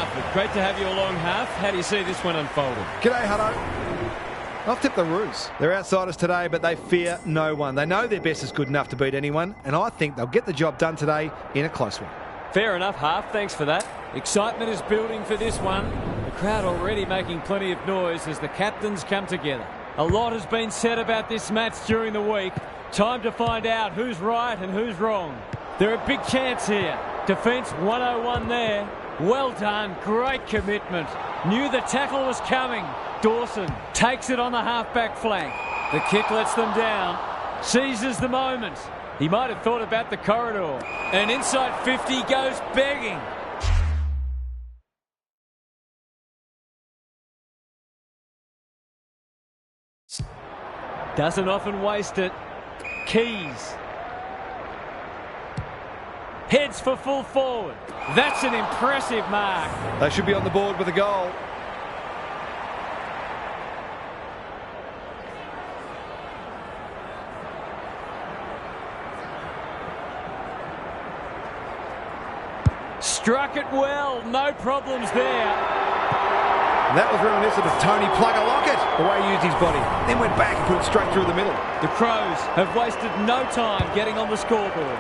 effort. Great to have you along, Half. How do you see this one unfolding? G'day, Hutto. I've tipped the Roos. They're outsiders today, but they fear no one. They know their best is good enough to beat anyone, and I think they'll get the job done today in a close one. Fair enough, Half. Thanks for that. Excitement is building for this one. The crowd already making plenty of noise as the captains come together. A lot has been said about this match during the week. Time to find out who's right and who's wrong. They're a big chance here. Defence 101 there. Well done. Great commitment. Knew the tackle was coming. Dawson takes it on the half-back flank. The kick lets them down. Seizes the moment. He might have thought about the corridor. And inside 50 goes begging. Doesn't often waste it. Keys. Heads for full forward. That's an impressive mark. They should be on the board with a goal. Struck it well. No problems there. That was reminiscent of Tony Plugger-Lockett, the way he used his body. Then went back and put it straight through the middle. The Crows have wasted no time getting on the scoreboard.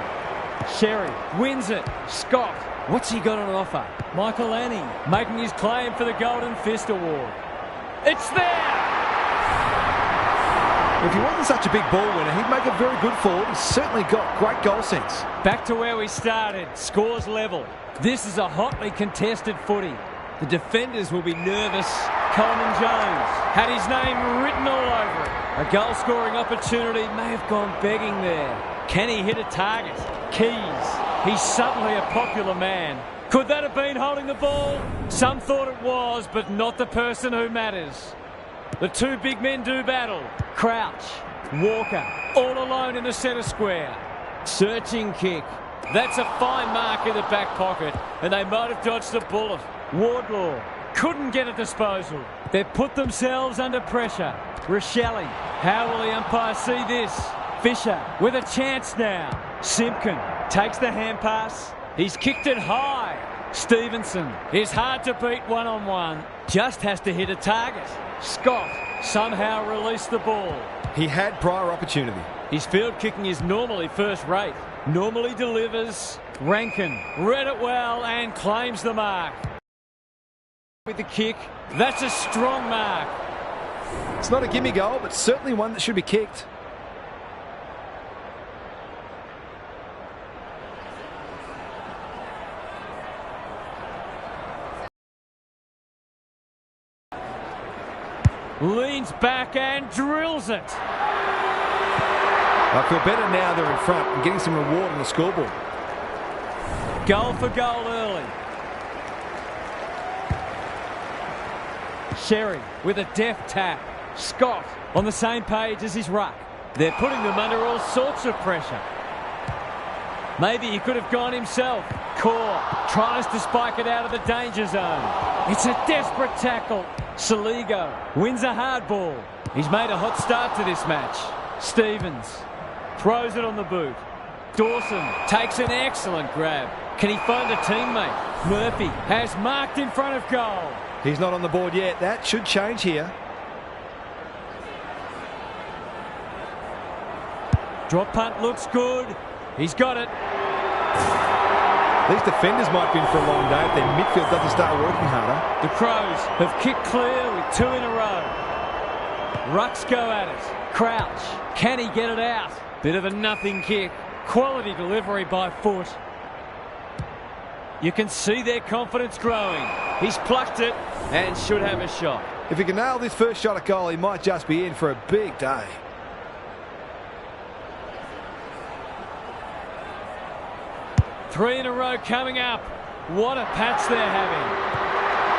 Sherry wins it. Scott, what's he got on offer? Michael Anning making his claim for the Golden Fist Award. It's there! If he wasn't such a big ball winner, he'd make a very good forward. He's certainly got great goal sense. Back to where we started. Scores level. This is a hotly contested footy. The defenders will be nervous. Coleman Jones had his name written all over it. A goal-scoring opportunity may have gone begging there. Can he hit a target? Keys. He's suddenly a popular man. Could that have been holding the ball? Some thought it was, but not the person who matters. The two big men do battle. Crouch. Walker. All alone in the centre square. Searching kick. That's a fine mark in the back pocket, and they might have dodged a bullet. Wardlaw couldn't get a disposal. They've put themselves under pressure. Rochelle. How will the umpire see this? Fisher with a chance now. Simpkin takes the hand pass. He's kicked it high. Stevenson is hard to beat one-on-one. Just has to hit a target. Scott somehow released the ball. He had prior opportunity. His field kicking is normally first rate. Normally delivers. Rankin read it well and claims the mark. With the kick, that's a strong mark. It's not a gimme goal, but certainly one that should be kicked. Leans back and drills it. I feel better now they're in front and getting some reward on the scoreboard. Goal for goal early. Sherry with a deft tap. Scott on the same page as his ruck. They're putting them under all sorts of pressure. Maybe he could have gone himself. Core tries to spike it out of the danger zone. It's a desperate tackle. Saligo wins a hard ball. He's made a hot start to this match. Stevens throws it on the boot. Dawson takes an excellent grab. Can he find a teammate? Murphy has marked in front of goal. He's not on the board yet. That should change here. Drop punt looks good. He's got it. These defenders might be in for a long day if their midfield doesn't start working harder. The Crows have kicked clear with two in a row. Rucks go at it. Crouch. Can he get it out? Bit of a nothing kick. Quality delivery by foot. You can see their confidence growing. He's plucked it and should have a shot. If he can nail this first shot at goal, he might just be in for a big day. Three in a row coming up. What a patch they're having.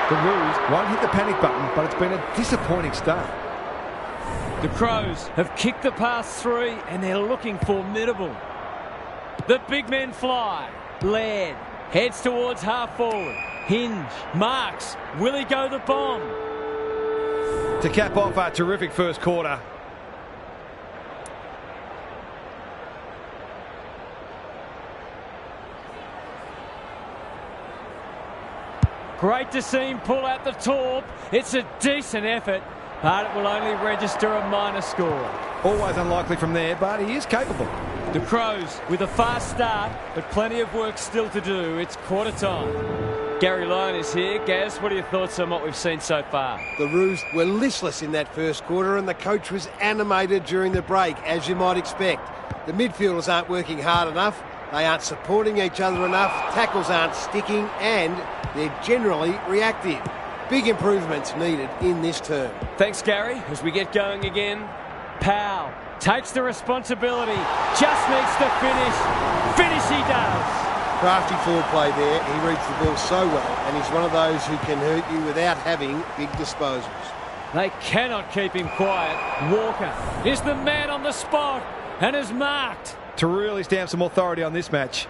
The Roos won't hit the panic button, but it's been a disappointing start. The Crows have kicked the past three and they're looking formidable. The big men fly. Laird heads towards half forward. Hinge marks. Will he go the bomb? To cap off a terrific first quarter. Great to see him pull out the torp. It's a decent effort, but it will only register a minor score. Always unlikely from there, but he is capable. The Crows with a fast start, but plenty of work still to do. It's quarter time. Gary Lyon is here. Gaz, what are your thoughts on what we've seen so far? The Roos were listless in that first quarter and the coach was animated during the break, as you might expect. The midfielders aren't working hard enough, they aren't supporting each other enough, tackles aren't sticking, and they're generally reactive. Big improvements needed in this term. Thanks, Gary. As we get going again, Powell takes the responsibility, just needs to finish. Finish he does. Crafty forward play there. He reads the ball so well, and he's one of those who can hurt you without having big disposals. They cannot keep him quiet. Walker is the man on the spot and is marked. To really stamp some authority on this match.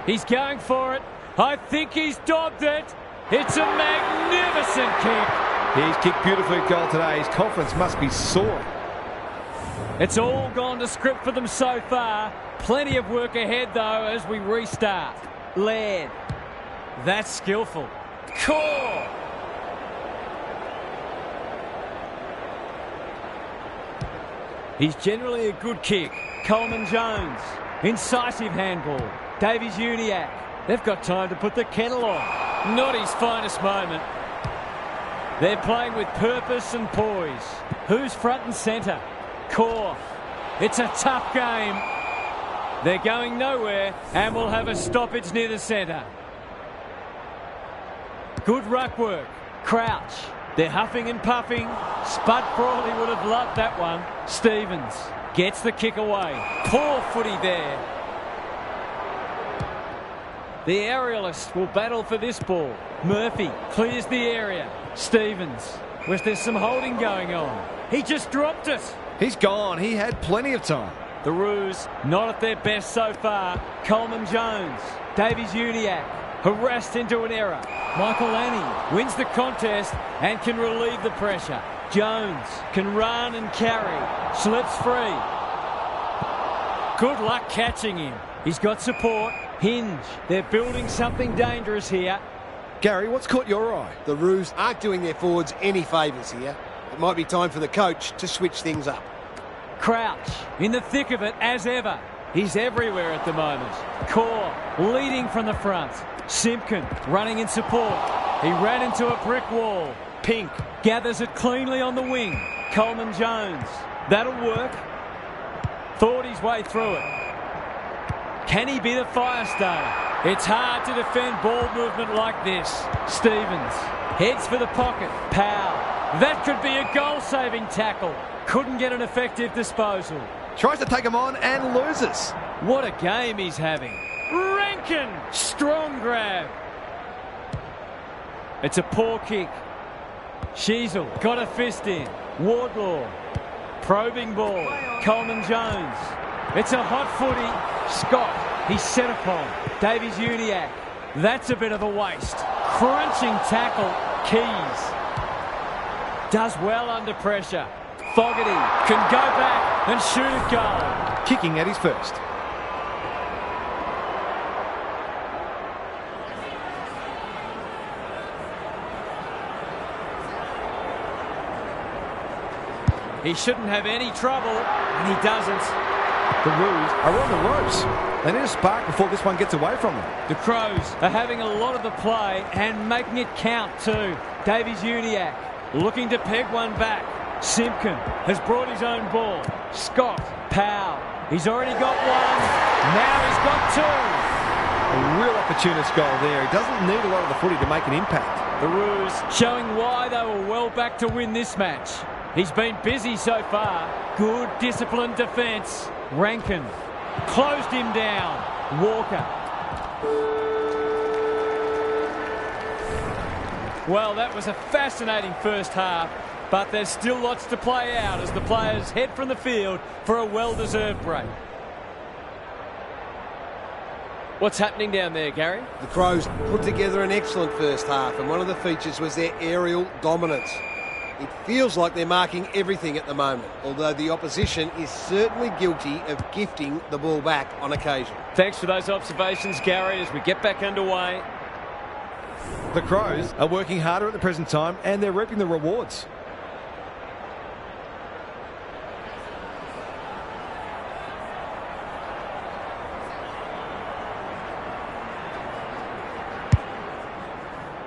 He's going for it. I think he's dobbed it. It's a magnificent kick. He's kicked beautifully at goal today. His confidence must be soaring. It's all gone to script for them so far. Plenty of work ahead, though, as we restart. Laird. That's skillful. Core. He's generally a good kick. Coleman Jones. Incisive handball. Davies Uniacke. They've got time to put the kettle on. Not his finest moment. They're playing with purpose and poise. Who's front and centre? Core. It's a tough game. They're going nowhere and will have a stoppage near the centre. Good ruck work. Crouch. They're huffing and puffing. Spud Frawley would have loved that one. Stevens gets the kick away. Poor footy there. The aerialist will battle for this ball. Murphy clears the area. Stevens, where's there's some holding going on. He just dropped it. He's gone. He had plenty of time. The Roos not at their best so far. Coleman Jones. Davies Uniacke harassed into an error. Michael Lanny wins the contest and can relieve the pressure. Jones can run and carry. Slips free. Good luck catching him. He's got support. Hinge. They're building something dangerous here. Gary, what's caught your eye? The Roos aren't doing their forwards any favours here. It might be time for the coach to switch things up. Crouch in the thick of it as ever. He's everywhere at the moment. Core leading from the front. Simpkin running in support. He ran into a brick wall. Pink gathers it cleanly on the wing. Coleman Jones. That'll work. Thought his way through it. Can he be the fire starter? It's hard to defend ball movement like this. Stevens heads for the pocket. Powell. That could be a goal-saving tackle. Couldn't get an effective disposal. Tries to take him on and loses. What a game he's having. Rankin. Strong grab. It's a poor kick. Sheasel got a fist in. Wardlaw. Probing ball. Coleman Jones. It's a hot footy. Scott, he's set upon. Davies Uniacke. That's a bit of a waste. Crunching tackle. Keys. Does well under pressure. Fogarty can go back and shoot at goal. Kicking at his first. He shouldn't have any trouble, and he doesn't. The Roos are on the ropes. They need a spark before this one gets away from them. The Crows are having a lot of the play and making it count too. Davies Uniacke looking to peg one back. Simpkin has brought his own ball. Scott, Powell. He's already got one. Now he's got two. A real opportunist goal there. He doesn't need a lot of the footy to make an impact. The Roos showing why they were well back to win this match. He's been busy so far. Good disciplined defence. Rankin closed him down. Walker. Well, that was a fascinating first half, but there's still lots to play out as the players head from the field for a well-deserved break. What's happening down there, Gary? The Crows put together an excellent first half, and one of the features was their aerial dominance. It feels like they're marking everything at the moment, although the opposition is certainly guilty of gifting the ball back on occasion. Thanks for those observations, Gary, as we get back underway. The Crows are working harder at the present time and they're reaping the rewards.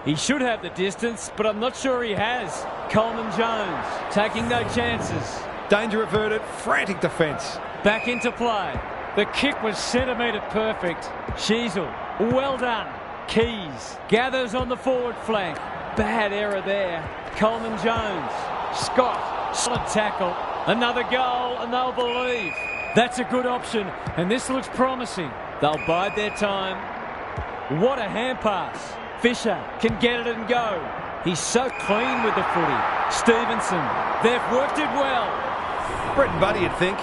He should have the distance, but I'm not sure he has. Coleman Jones taking no chances. Danger averted, frantic defence. Back into play. The kick was centimetre perfect. Sheasel, well done. Keys gathers on the forward flank. Bad error there. Coleman Jones. Scott, solid tackle. Another goal and they'll believe. That's a good option and this looks promising. They'll bide their time. What a hand pass. Fisher can get it and go. He's so clean with the footy. Stevenson, they've worked it well. Brett and Buddy, you'd think.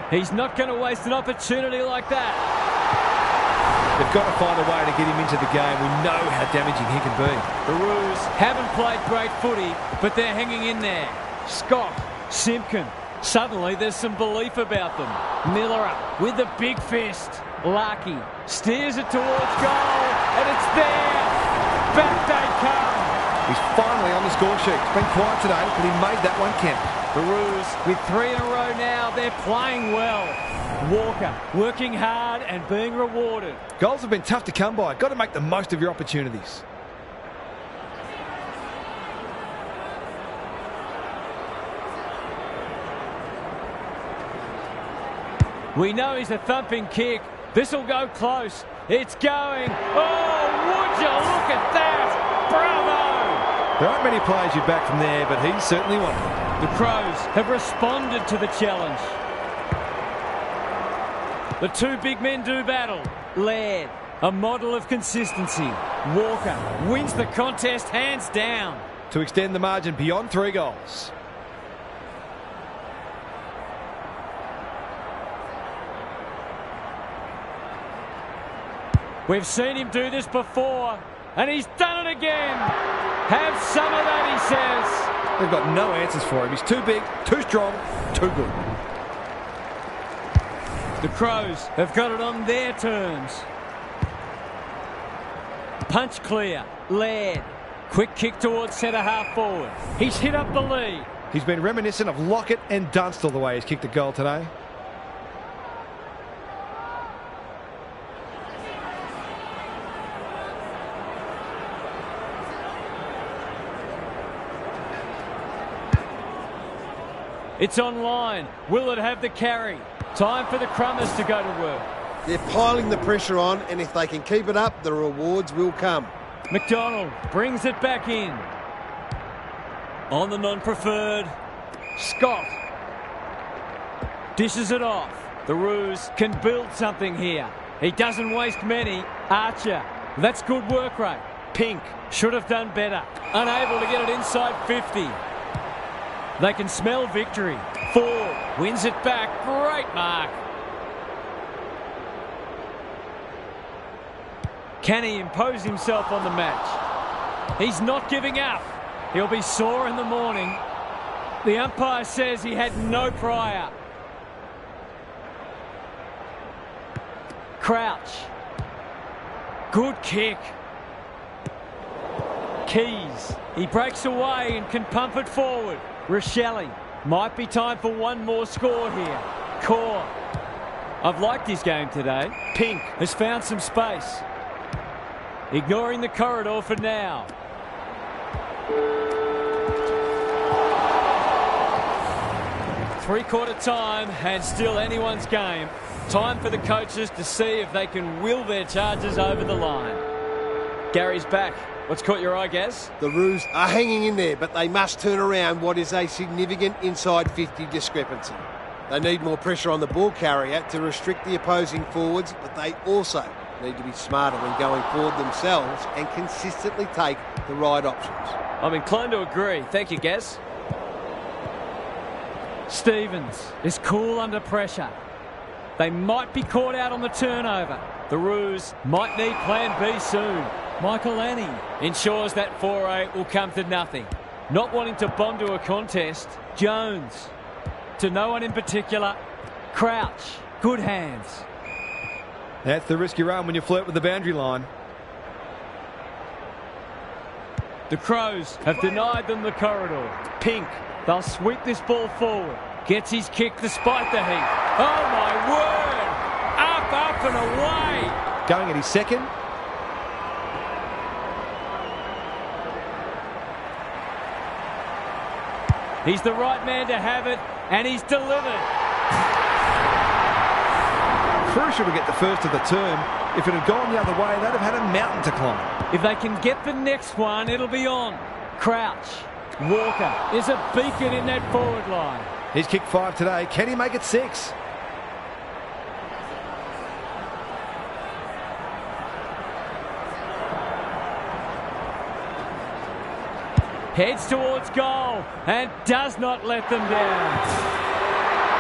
He's not going to waste an opportunity like that. They've got to find a way to get him into the game. We know how damaging he can be. The Roos haven't played great footy, but they're hanging in there. Scott, Simpkin. Suddenly there's some belief about them. Miller up with the big fist. Larkey steers it towards goal, and it's there. Back they come. He's finally on the score sheet. It's been quiet today, but he made that one count. The Roos with 3 in a row now. They're playing well. Walker working hard and being rewarded. Goals have been tough to come by. Got to make the most of your opportunities. We know he's a thumping kick. This'll go close. It's going. Oh, would you look at that? Bravo! There aren't many players you'd back from there, but he's certainly one of them. The Crows have responded to the challenge. The two big men do battle. Laird, a model of consistency. Walker wins the contest hands down. To extend the margin beyond 3 goals. We've seen him do this before, and he's done it again. Have some of that, he says. They've got no answers for him. He's too big, too strong, too good. The Crows have got it on their terms. Punch clear. Laird. Quick kick towards centre half forward. He's hit up the lead. He's been reminiscent of Lockett and Dunstall the way he's kicked a goal today. It's online. Will it have the carry? Time for the Crummers to go to work. They're piling the pressure on, and if they can keep it up, the rewards will come. McDonald brings it back in. On the non-preferred. Scott dishes it off. The Roos can build something here. He doesn't waste many. Archer, that's good work rate. Pink should have done better. Unable to get it inside 50. They can smell victory. Ford wins it back. Great mark. Can he impose himself on the match? He's not giving up. He'll be sore in the morning. The umpire says he had no prior. Crouch. Good kick. Keys. He breaks away and can pump it forward. Rochelle. Might be time for one more score here. Core. I've liked his game today. Pink has found some space. Ignoring the corridor for now. Three-quarter time and still anyone's game. Time for the coaches to see if they can will their charges over the line. Gary's back. What's caught your eye, Gaz? The Roos are hanging in there, but they must turn around what is a significant inside 50 discrepancy. They need more pressure on the ball carrier to restrict the opposing forwards, but they also need to be smarter when going forward themselves and consistently take the right options. I'm inclined to agree. Thank you, Gaz. Stevens is cool under pressure. They might be caught out on the turnover. The Roos might need plan B soon. Michael Annie ensures that foray will come to nothing. Not wanting to bomb to a contest, Jones. To no one in particular, Crouch. Good hands. That's the risk you run when you flirt with the boundary line. The Crows have denied them the corridor. Pink, they'll sweep this ball forward. Gets his kick despite the heat. Oh my word! Up and away! Going at his second. He's the right man to have it, and he's delivered. Crucial to get the first of the term. If it had gone the other way, they'd have had a mountain to climb. If they can get the next one, it'll be on. Crouch. Walker is a beacon in that forward line. He's kicked 5 today. Can he make it 6? Heads towards goal and does not let them down.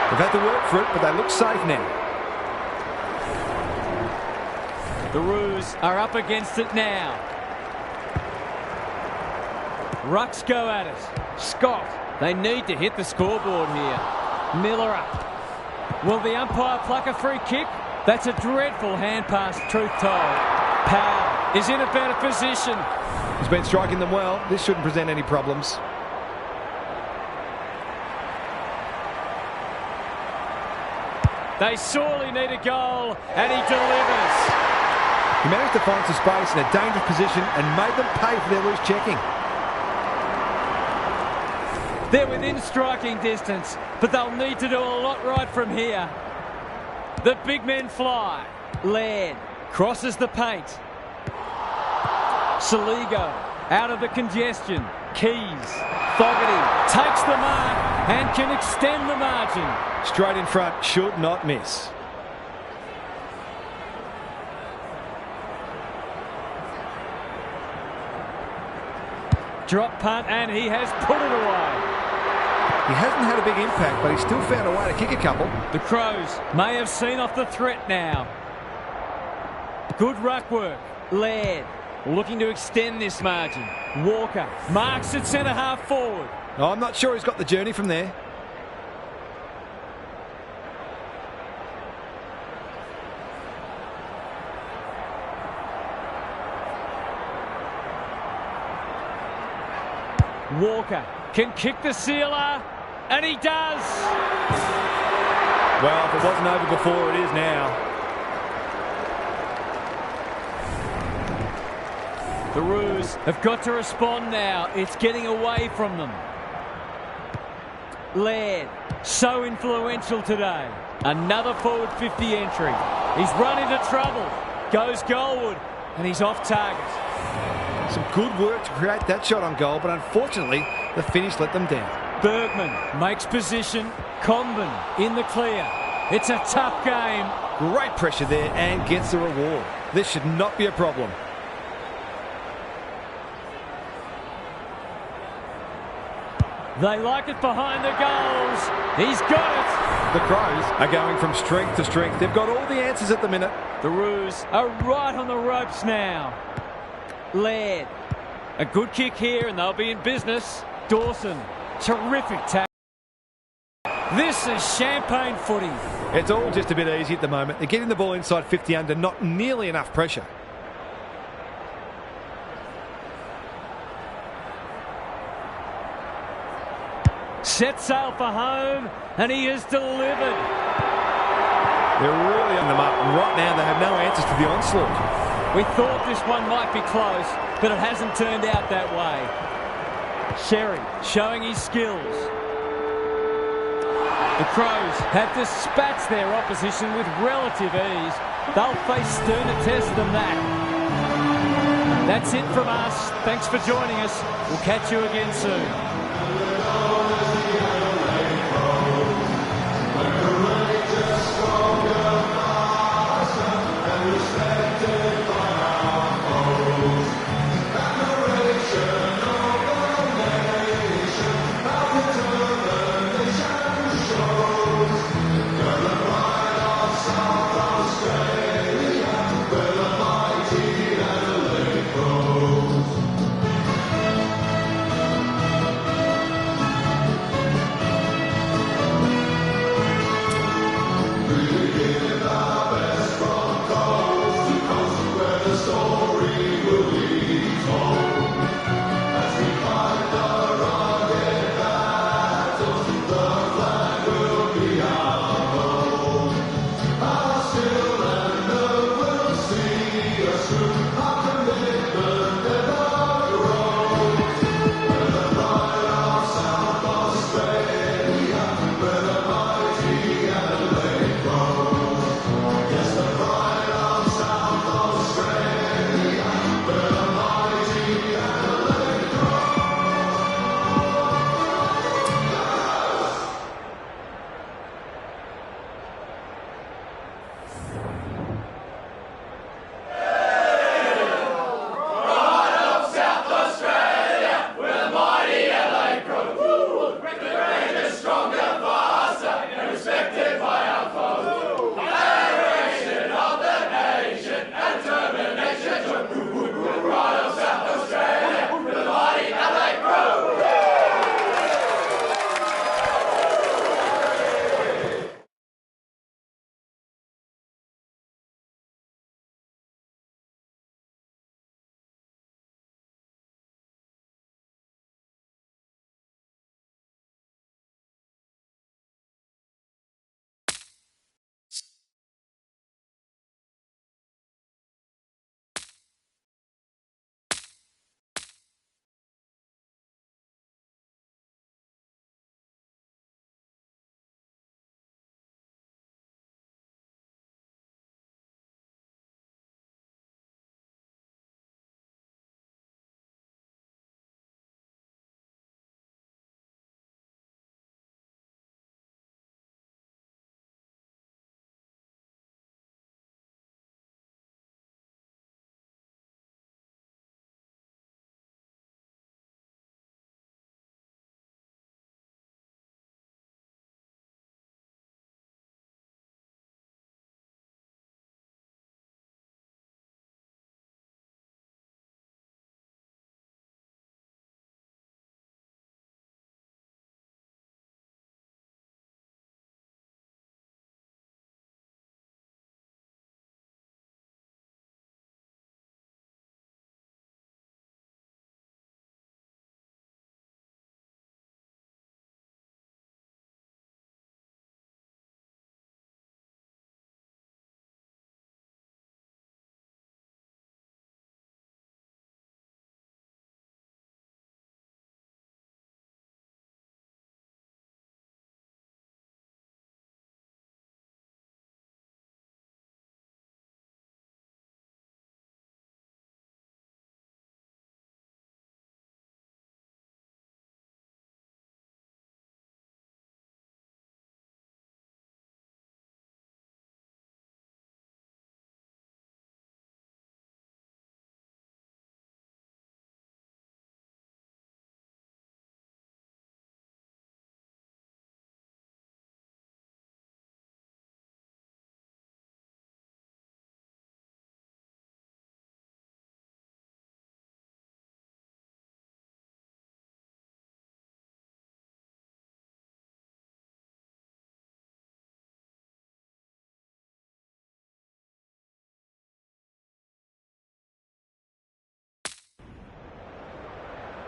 They've had to work for it, but they look safe now. The Roos are up against it now. Rucks go at it. Scott. They need to hit the scoreboard here. Miller up. Will the umpire pluck a free kick? That's a dreadful hand pass, truth told. Powell is in a better position. He's been striking them well. This shouldn't present any problems. They sorely need a goal, and he delivers. He managed to find some space in a dangerous position and made them pay for their loose checking. They're within striking distance, but they'll need to do a lot right from here. The big men fly. Laird crosses the paint. Saligo out of the congestion. Keys. Fogarty takes the mark and can extend the margin. Straight in front, should not miss. Drop punt and he has put it away. He hasn't had a big impact, but he's still found a way to kick a couple. The Crows may have seen off the threat now. Good ruck work. Laird looking to extend this margin. Walker marks at centre half forward. Oh, I'm not sure he's got the journey from there. Walker can kick the sealer, and he does. Well, if it wasn't over before, it is now. The Roos have got to respond now. It's getting away from them. Laird, so influential today. Another forward 50 entry. He's run into trouble. Goes goalward, and he's off target. Some good work to create that shot on goal, but unfortunately, the finish let them down. Bergman makes position. Comben in the clear. It's a tough game. Great pressure there and gets the reward. This should not be a problem. They like it behind the goals. He's got it. The Crows are going from strength to strength. They've got all the answers at the minute. The Roos are right on the ropes now. Laird. A good kick here and they'll be in business. Dawson. Terrific tackle. This is champagne footy. It's all just a bit easy at the moment. They're getting the ball inside 50 under, not nearly enough pressure. Set sail for home, and he has delivered. They're really on them up, and right now they have no answers to the onslaught. We thought this one might be close, but it hasn't turned out that way. Sherry showing his skills. The Crows have dispatched their opposition with relative ease. They'll face sterner tests than that. That's it from us. Thanks for joining us. We'll catch you again soon.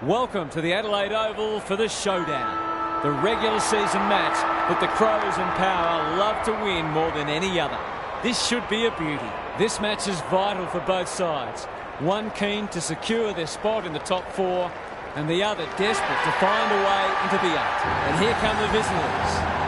Welcome to the Adelaide Oval for the showdown. The regular season match that the Crows and Power love to win more than any other. This should be a beauty. This match is vital for both sides. One keen to secure their spot in the top 4 and the other desperate to find a way into the 8. And here come the visitors.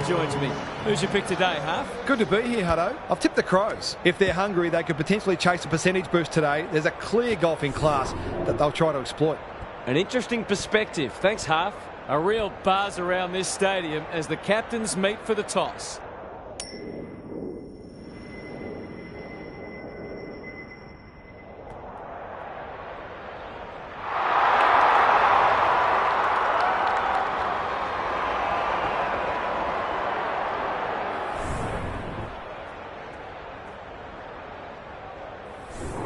Joins me. Who's your pick today, Huff? Good to be here, Hutto. I've tipped the Crows. If they're hungry, they could potentially chase a percentage boost today. There's a clear golfing class that they'll try to exploit. An interesting perspective. Thanks, Huff. A real buzz around this stadium as the captains meet for the toss.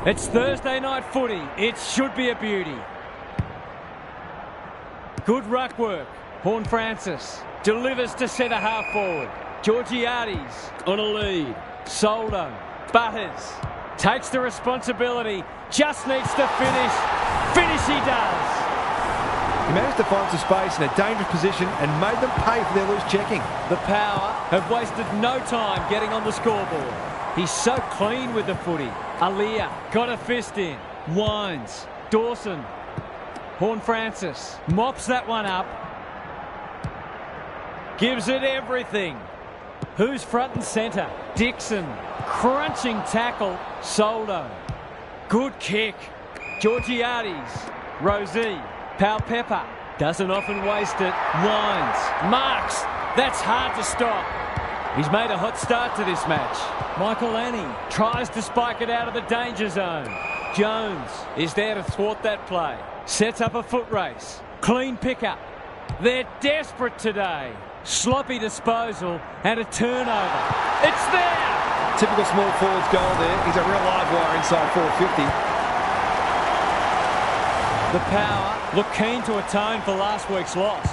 It's Thursday night footy. It should be a beauty. Good ruck work. Horn Francis delivers to centre half forward. Georgiades on a lead. Soldo. Butters. Takes the responsibility. Just needs to finish. Finish he does. He managed to find some space in a dangerous position and made them pay for their loose checking. The Power have wasted no time getting on the scoreboard. He's so clean with the footy. Aaliyah got a fist in. Wines. Dawson. Horn Francis mops that one up. Gives it everything. Who's front and centre? Dixon. Crunching tackle. Soldo. Good kick. Georgiades. Rosie. Pepper. Doesn't often waste it. Wines. Marks. That's hard to stop. He's made a hot start to this match. Michael Annie tries to spike it out of the danger zone. Jones is there to thwart that play. Sets up a foot race. Clean pickup. They're desperate today. Sloppy disposal and a turnover. It's there! Typical small forward's goal there. He's a real live wire inside 450. The Power look keen to atone for last week's loss.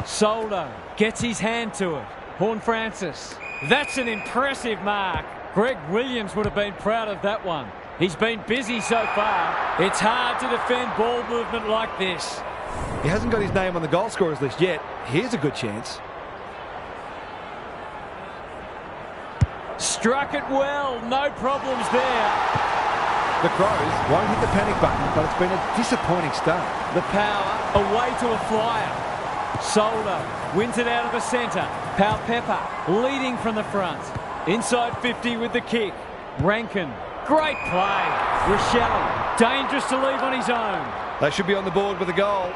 Soldo gets his hand to it. Horn Francis. That's an impressive mark. Greg Williams would have been proud of that one. He's been busy so far. It's hard to defend ball movement like this. He hasn't got his name on the goal scorers list yet. Here's a good chance. Struck it well. No problems there. The Crows won't hit the panic button, but it's been a disappointing start. The Power away to a flyer. Soldo wins it out of the centre. Pepper leading from the front. Inside 50 with the kick. Rankin. Great play. Rochelle dangerous to leave on his own. They should be on the board with a goal.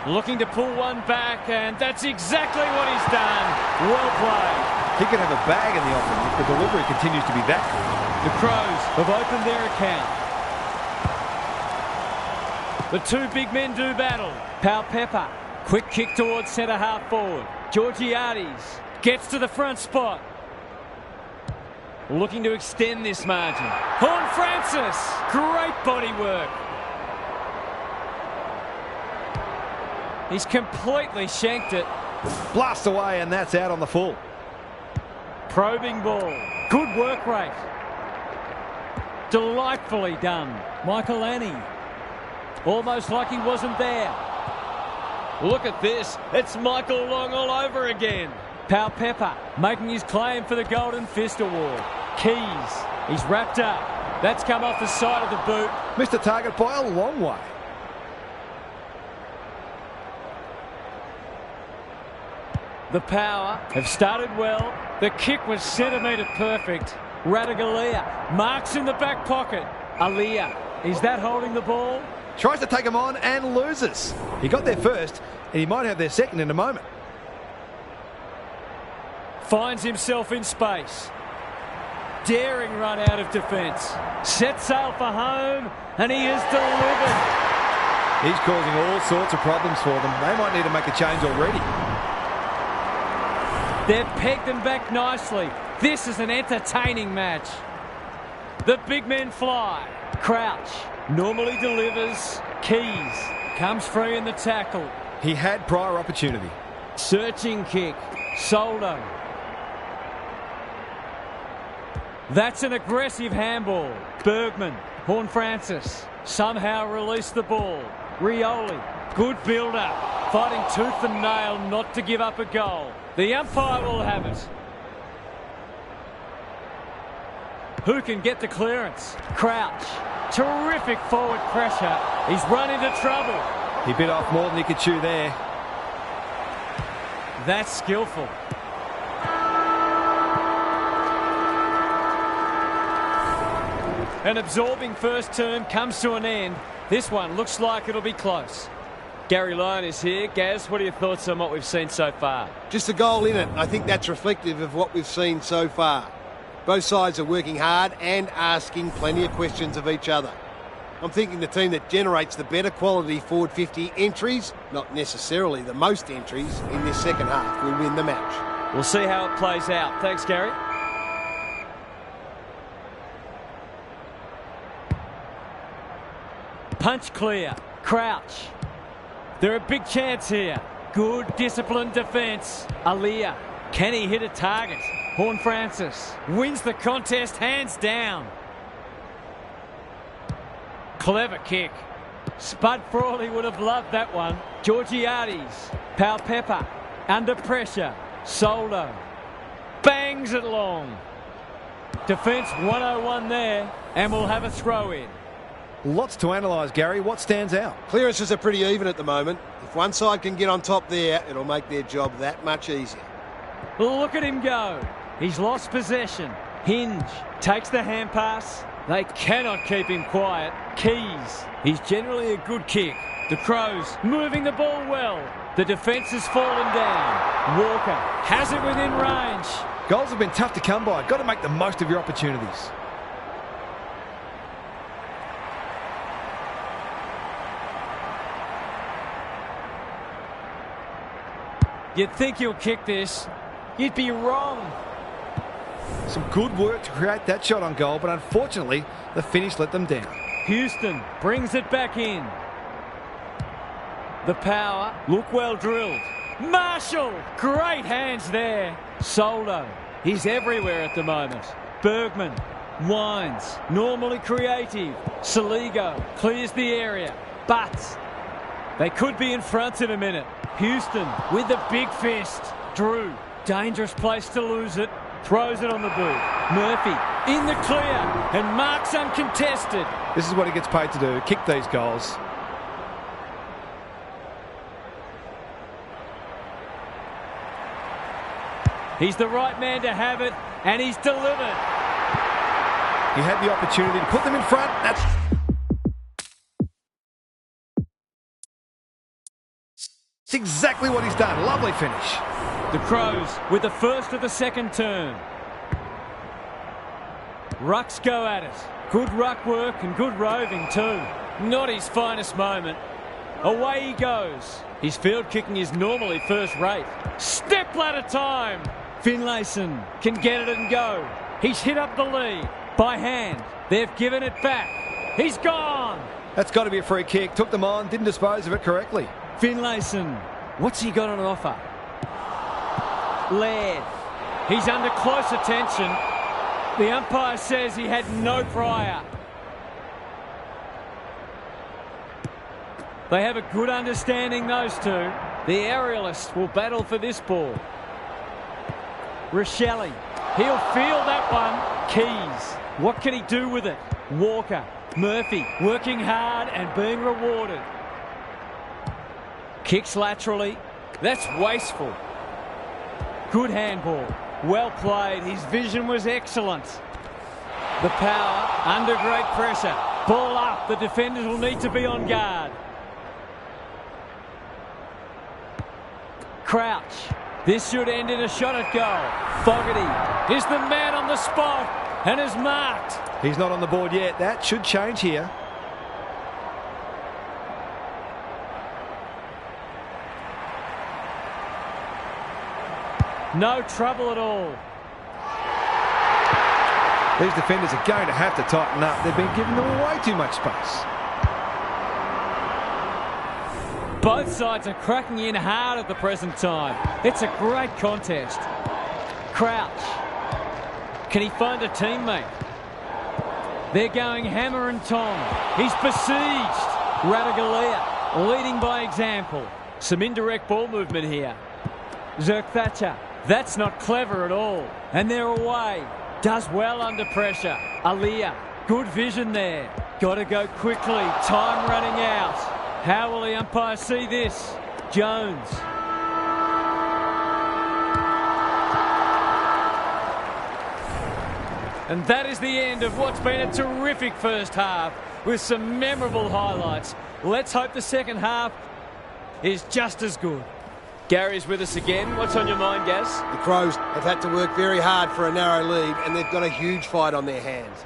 Looking to pull one back, and that's exactly what he's done. Well played. He could have a bag in the offing if the delivery continues to be that good. The Crows have opened their account. The two big men do battle. Pepper. Quick kick towards centre half forward. Georgiades gets to the front spot. Looking to extend this margin. Horn Francis. Great body work. He's completely shanked it. Blast away, and that's out on the full. Probing ball. Good work rate. Delightfully done. Michael Annie. Almost like he wasn't there. Look at this. It's Michael Long all over again. Pepper making his claim for the Golden Fist Award. Keys. He's wrapped up. That's come off the side of the boot. Missed the target by a long way. The Power have started well. The kick was centimetre perfect. Radagalia marks in the back pocket. Aaliyah. Is that holding the ball? Tries to take him on and loses. He got there first, and he might have their second in a moment. Finds himself in space. Daring run out of defence. Set sail for home, and he is delivered. He's causing all sorts of problems for them. They might need to make a change already. They've pegged them back nicely. This is an entertaining match. The big men fly. Crouch normally delivers. Keys comes free in the tackle. He had prior opportunity. Searching kick. Soldo. That's an aggressive handball. Bergman. Horne-Francis somehow released the ball. Rioli. Good build-up. Fighting tooth and nail not to give up a goal. The umpire will have it. Who can get the clearance? Crouch. Terrific forward pressure. He's run into trouble. He bit off more than he could chew there. That's skillful. An absorbing first term comes to an end. This one looks like it'll be close. Gary Lyon is here. Gaz, what are your thoughts on what we've seen so far? Just a goal in it. I think that's reflective of what we've seen so far. Both sides are working hard and asking plenty of questions of each other. I'm thinking the team that generates the better quality forward 50 entries, not necessarily the most entries, in this second half will win the match. We'll see how it plays out. Thanks, Gary. Punch clear. Crouch. They're a big chance here. Good disciplined defence. Alia. Can he hit a target? Horne-Francis wins the contest hands down. Clever kick. Spud Frawley would have loved that one. Georgiades. Pau-Pepper. Under pressure. Soldo. Bangs it long. Defence 101 there. And we'll have a throw in. Lots to analyse, Gary. What stands out? Clearances are pretty even at the moment. If one side can get on top there, it'll make their job that much easier. Look at him go. He's lost possession. Hinge takes the hand pass. They cannot keep him quiet. Keys. He's generally a good kick. The Crows moving the ball well. The defence has fallen down. Walker has it within range. Goals have been tough to come by. Got to make the most of your opportunities. You'd think he'll kick this. You'd be wrong. Some good work to create that shot on goal, but unfortunately, the finish let them down. Houston brings it back in. The power, look well drilled. Marshall, great hands there. Soldo, he's everywhere at the moment. Bergman, winds, normally creative. Saligo clears the area, but they could be in front in a minute. Houston with the big fist. Drew, dangerous place to lose it. Throws it on the boot. Murphy in the clear and marks uncontested. This is what he gets paid to do, kick these goals. He's the right man to have it, and he's delivered. He had the opportunity to put them in front. That's exactly what he's done. Lovely finish. The Crows with the first of the second term. Rucks go at it. Good ruck work and good roving too. Not his finest moment. Away he goes. His field kicking is normally first rate. Step ladder time. Finlayson can get it and go. He's hit up the lead by hand. They've given it back. He's gone. That's got to be a free kick. Took them on, didn't dispose of it correctly. Finlayson. What's he got on offer? Laird. He's under close attention. The umpire says he had no prior. They have a good understanding, those two. The aerialist will battle for this ball. Rochelle. He'll feel that one. Keys. What can he do with it? Walker. Murphy working hard and being rewarded. Kicks laterally. That's wasteful. Good handball. Well played. His vision was excellent. The power under great pressure. Ball up. The defenders will need to be on guard. Crouch. This should end in a shot at goal. Fogarty is the man on the spot and is marked. He's not on the board yet. That should change here. No trouble at all. These defenders are going to have to tighten up. They've been giving them way too much space. Both sides are cracking in hard at the present time. It's a great contest. Crouch. Can he find a teammate? They're going hammer and tong. He's besieged. Radaglia leading by example. Some indirect ball movement here. Zerk-Thatcher. That's not clever at all. And they're away. Does well under pressure. Alia. Good vision there. Got to go quickly. Time running out. How will the umpire see this? Jones. And that is the end of what's been a terrific first half with some memorable highlights. Let's hope the second half is just as good. Gary's with us again. What's on your mind, Gaz? The Crows have had to work very hard for a narrow lead, and they've got a huge fight on their hands.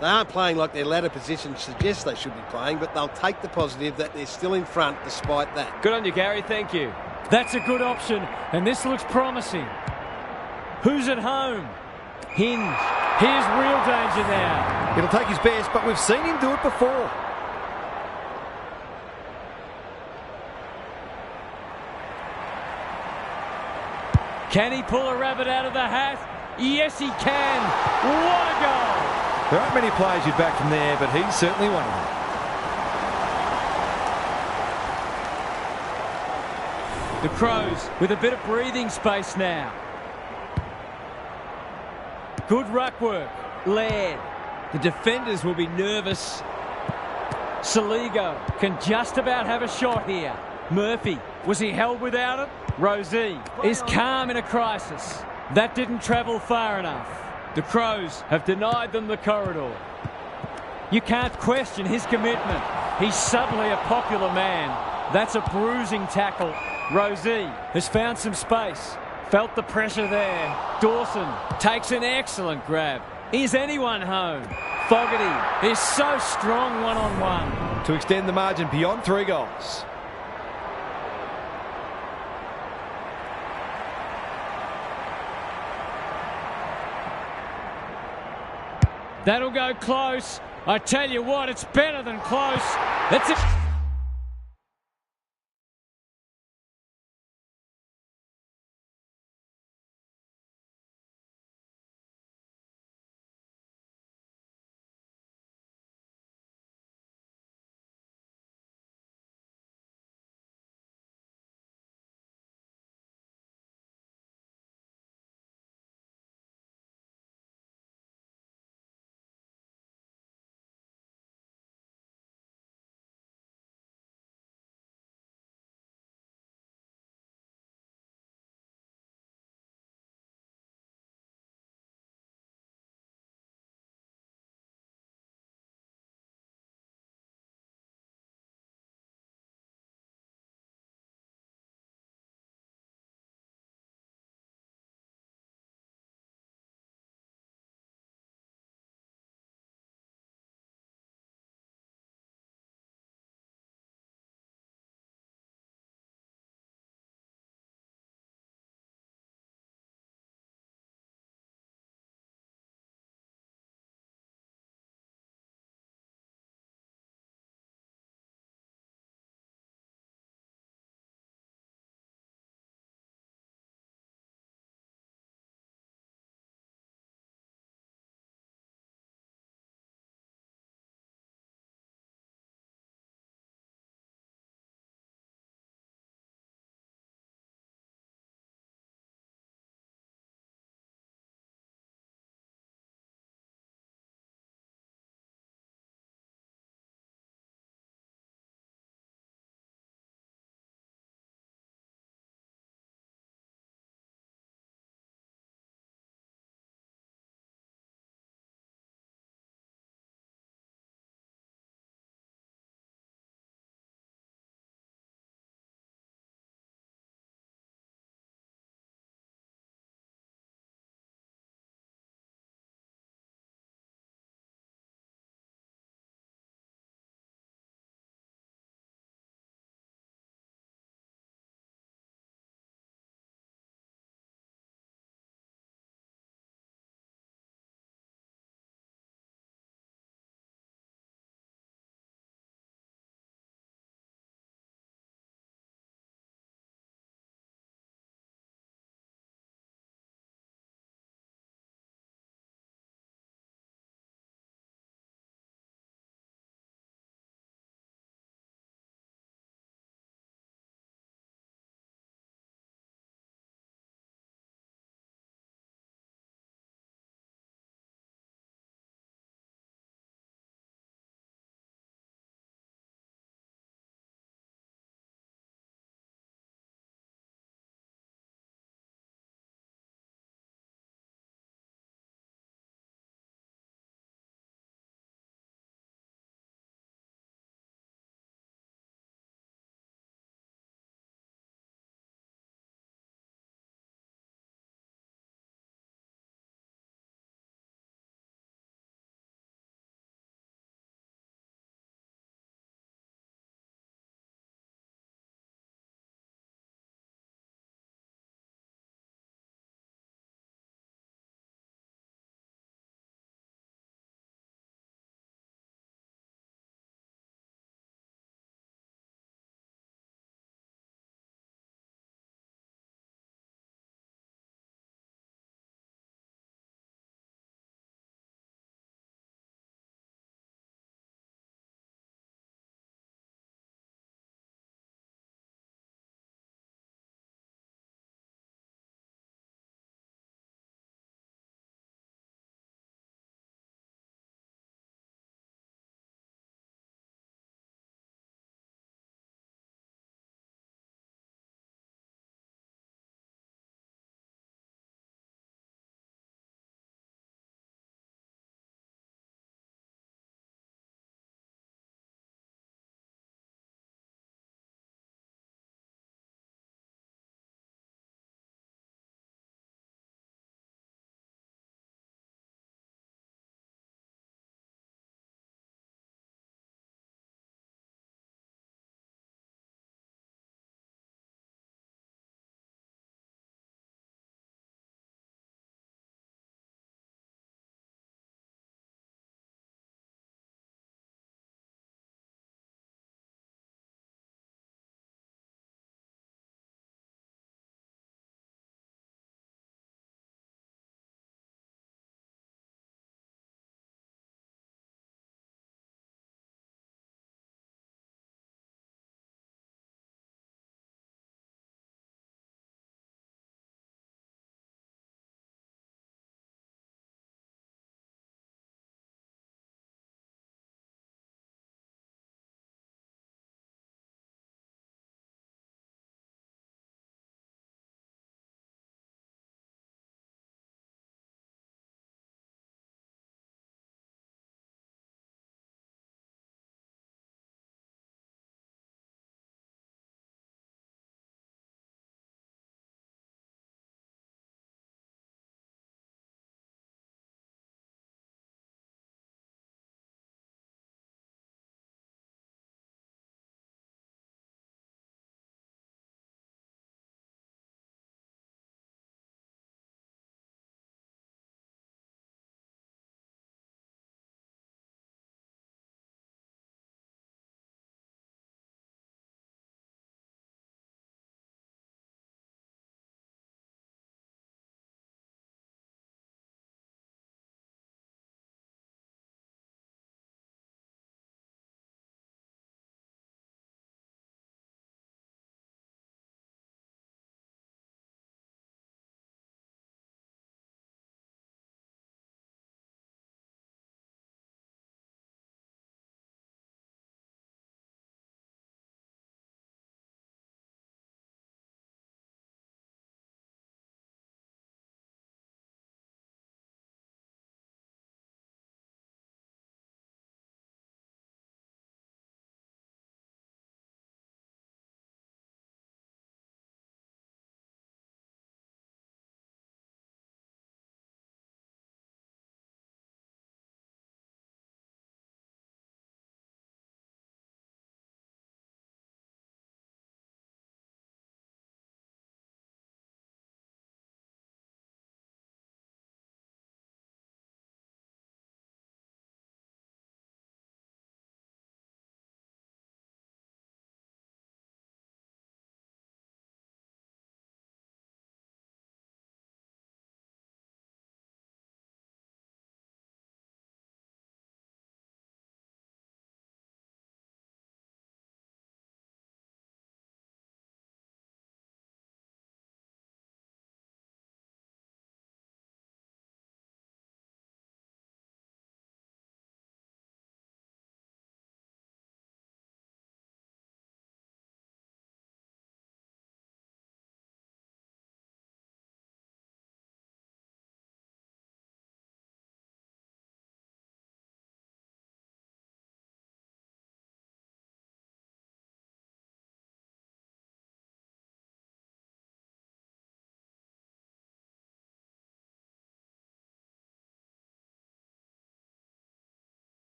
They aren't playing like their ladder position suggests they should be playing, but they'll take the positive that they're still in front despite that. Good on you, Gary. Thank you. That's a good option, and this looks promising. Who's at home? Hinge. Here's real danger now. It'll take his best, but we've seen him do it before. Can he pull a rabbit out of the hat? Yes, he can. What a goal. There aren't many players you'd back from there, but he's certainly one of them. The Crows with a bit of breathing space now. Good ruck work. Laird. The defenders will be nervous. Saligo can just about have a shot here. Murphy. Was he held without it? Rosie is calm in a crisis. That didn't travel far enough. The Crows have denied them the corridor. You can't question his commitment. He's suddenly a popular man. That's a bruising tackle. Rosie has found some space. Felt the pressure there. Dawson takes an excellent grab. Is anyone home? Fogarty is so strong one-on-one. To extend the margin beyond 3 goals. That'll go close. I tell you what, it's better than close. That's it.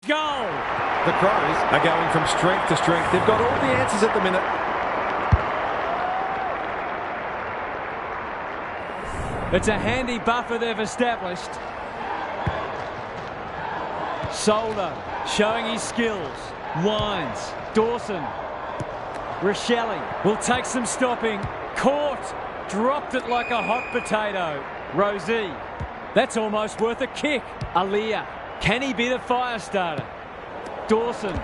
goal. The Crows are going from strength to strength. They've got all the answers at the minute. It's a handy buffer they've established. Soldo showing his skills. Wines. Dawson. Rochelle will take some stopping. Caught. Dropped it like a hot potato. Rosie. That's almost worth a kick. Aaliyah. Can he be the fire starter? Dawson.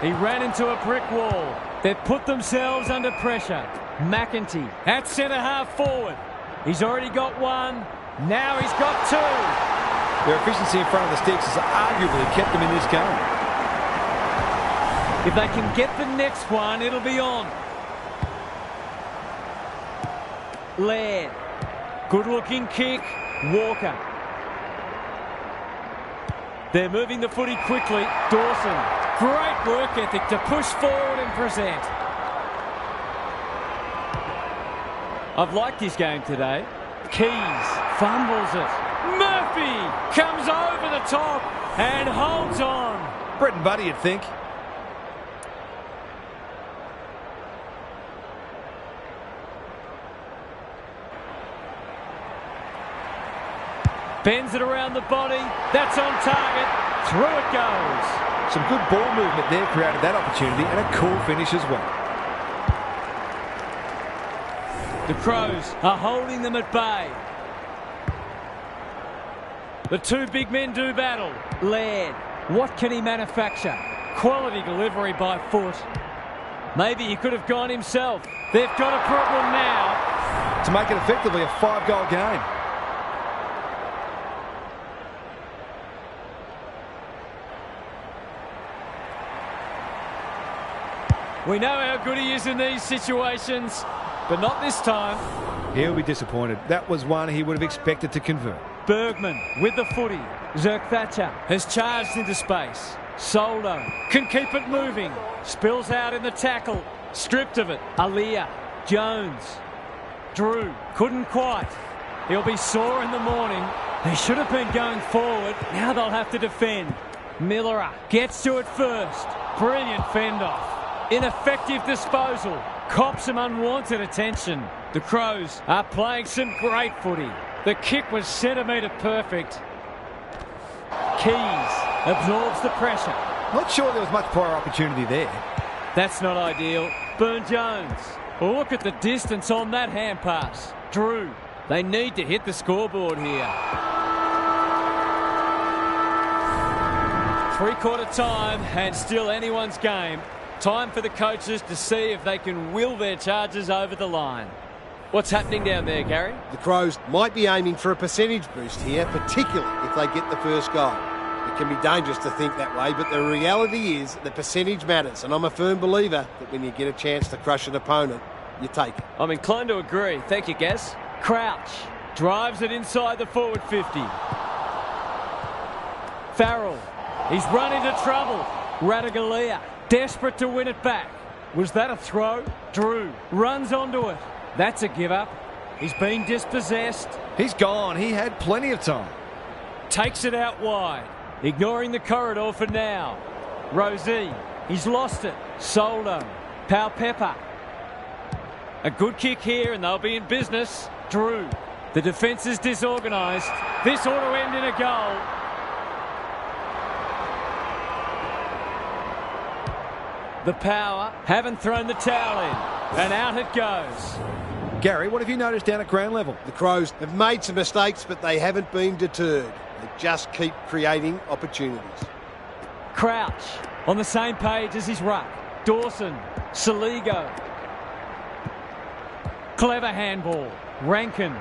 He ran into a brick wall. They've put themselves under pressure. McEntee at centre-half forward. He's already got one. Now he's got two. Their efficiency in front of the sticks has arguably kept them in this game. If they can get the next one, it'll be on. Laird. Good-looking kick. Walker. They're moving the footy quickly. Dawson. Great work ethic to push forward and present. I've liked his game today. Keys fumbles it. Murphy comes over the top and holds on. Brett and Buddy, you'd think. Bends it around the body. That's on target. Through it goes. Some good ball movement there created that opportunity, and a cool finish as well. The Crows are holding them at bay. The two big men do battle. Laird. What can he manufacture? Quality delivery by foot. Maybe he could have gone himself. They've got a problem now. To make it effectively a 5-goal game. We know how good he is in these situations, but not this time. He'll be disappointed. That was one he would have expected to convert. Bergman with the footy. Zerk Thatcher has charged into space. Soldo can keep it moving. Spills out in the tackle. Stripped of it. Aaliyah. Jones. Drew. Couldn't quite. He'll be sore in the morning. They should have been going forward. Now they'll have to defend. Millerer gets to it first. Brilliant fend-off. Ineffective disposal. Cops some unwanted attention. The Crows are playing some great footy. The kick was centimetre perfect. Keys absorbs the pressure. Not sure there was much prior opportunity there. That's not ideal. Burn-Jones. Look at the distance on that hand pass. Drew. They need to hit the scoreboard here. Three-quarter time and still anyone's game. Time for the coaches to see if they can will their charges over the line. What's happening down there, Gary? The Crows might be aiming for a percentage boost here, particularly if they get the first goal. It can be dangerous to think that way, but the reality is the percentage matters, and I'm a firm believer that when you get a chance to crush an opponent, you take it. I'm inclined to agree. Thank you, Gaz. Crouch drives it inside the forward 50. Farrell. He's run into trouble. Radaglia. Desperate to win it back. Was that a throw? Drew runs onto it. That's a give up. He's been dispossessed. He's gone. He had plenty of time. Takes it out wide. Ignoring the corridor for now. Rosie. He's lost it. Soldo. Pepper. A good kick here and they'll be in business. Drew. The defence is disorganised. This ought to end in a goal. The Power haven't thrown the towel in. And out it goes. Gary, what have you noticed down at ground level? The Crows have made some mistakes, but they haven't been deterred. They just keep creating opportunities. Crouch on the same page as his ruck. Dawson. Saligo. Clever handball. Rankin.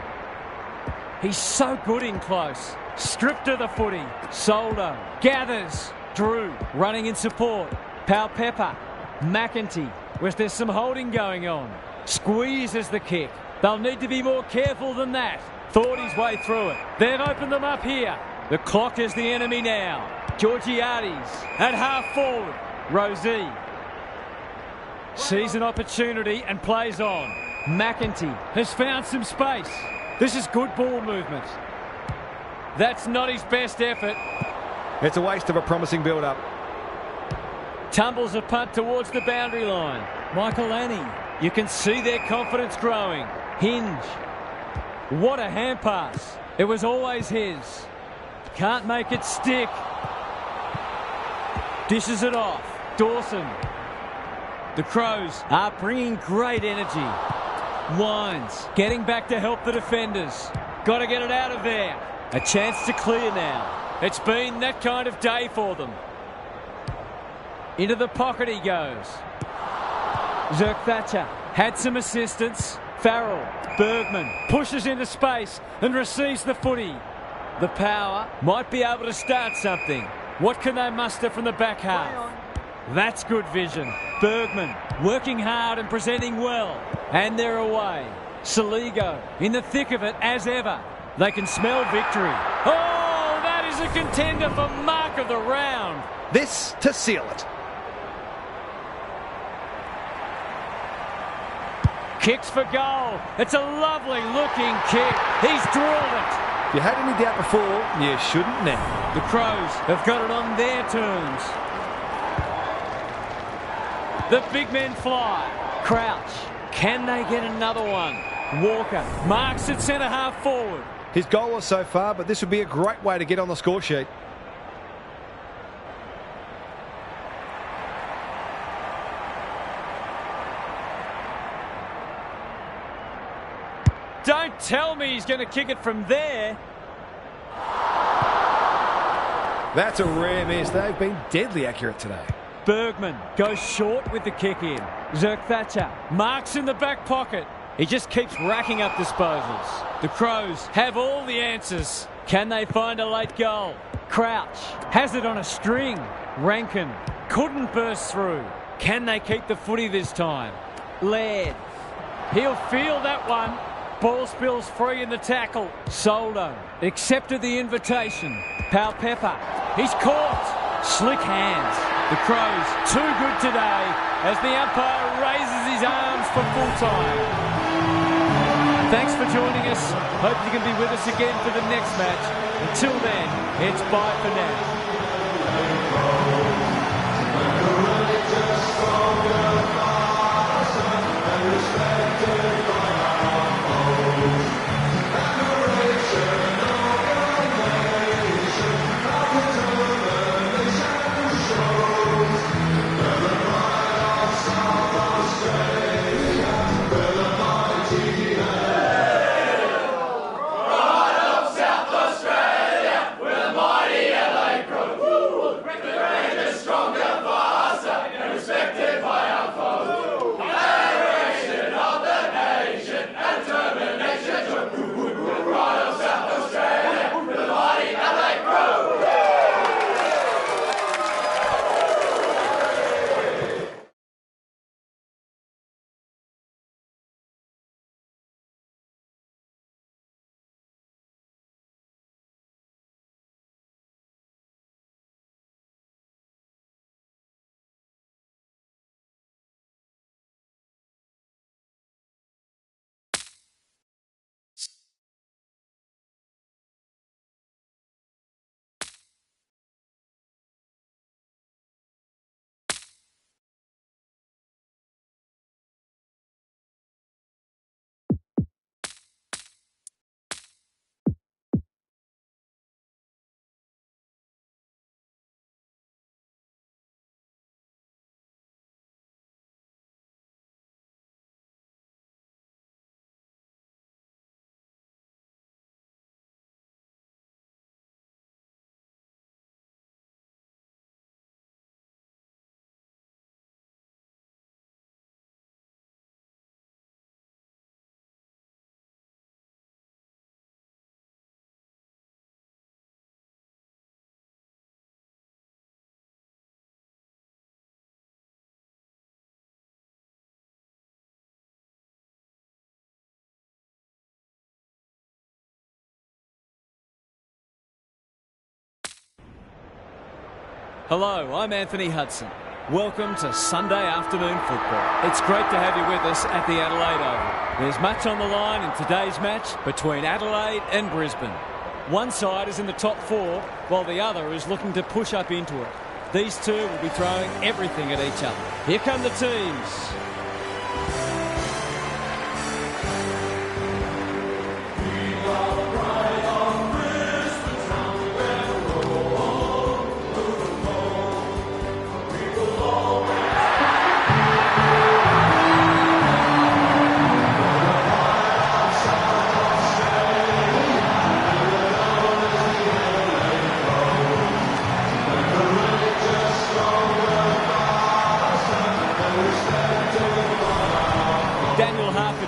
He's so good in close. Stripped of the footy. Soldo. Gathers. Drew running in support. Pepper. McEntee. Was there some holding going on? Squeezes the kick. They'll need to be more careful than that. Thought his way through it. They've opened them up here. The clock is the enemy now. Georgiades at half forward. Rosie sees an opportunity and plays on. McEntee has found some space. This is good ball movement. That's not his best effort. It's a waste of a promising build-up. Tumbles a punt towards the boundary line. Michael Annie. You can see their confidence growing. Hinge. What a hand pass. It was always his. Can't make it stick. Dishes it off. Dawson. The Crows are bringing great energy. Wines. Getting back to help the defenders. Got to get it out of there. A chance to clear now. It's been that kind of day for them. Into the pocket he goes. Zerk Thatcher had some assistance. Farrell. Bergman pushes into space and receives the footy. The power might be able to start something. What can they muster from the back half? That's good vision. Bergman working hard and presenting well. And they're away. Saligo in the thick of it as ever. They can smell victory. Oh, that is a contender for mark of the round. This to seal it. Kicks for goal. It's a lovely looking kick. He's drilled it. If you had any doubt before, you shouldn't now. The Crows have got it on their terms. The big men fly. Crouch. Can they get another one? Walker marks at centre half forward. His goal so far, but this would be a great way to get on the score sheet. Don't tell me he's going to kick it from there. That's a rare miss. They've been deadly accurate today. Bergman goes short with the kick in. Zerk Thatcher marks in the back pocket. He just keeps racking up disposals. The Crows have all the answers. Can they find a late goal? Crouch has it on a string. Rankin couldn't burst through. Can they keep the footy this time? Laird. He'll feel that one. Ball spills free in the tackle. Soldo accepted the invitation. Pal Pepper. He's caught. Slick hands. The Crows too good today as the umpire raises his arms for full time. Thanks for joining us. Hope you can be with us again for the next match. Until then, it's bye for now. Hello, I'm Anthony Hudson. Welcome to Sunday afternoon football. It's great to have you with us at the Adelaide Oval. There's much on the line in today's match between Adelaide and Brisbane. One side is in the top 4, while the other is looking to push up into it. These two will be throwing everything at each other. Here come the teams.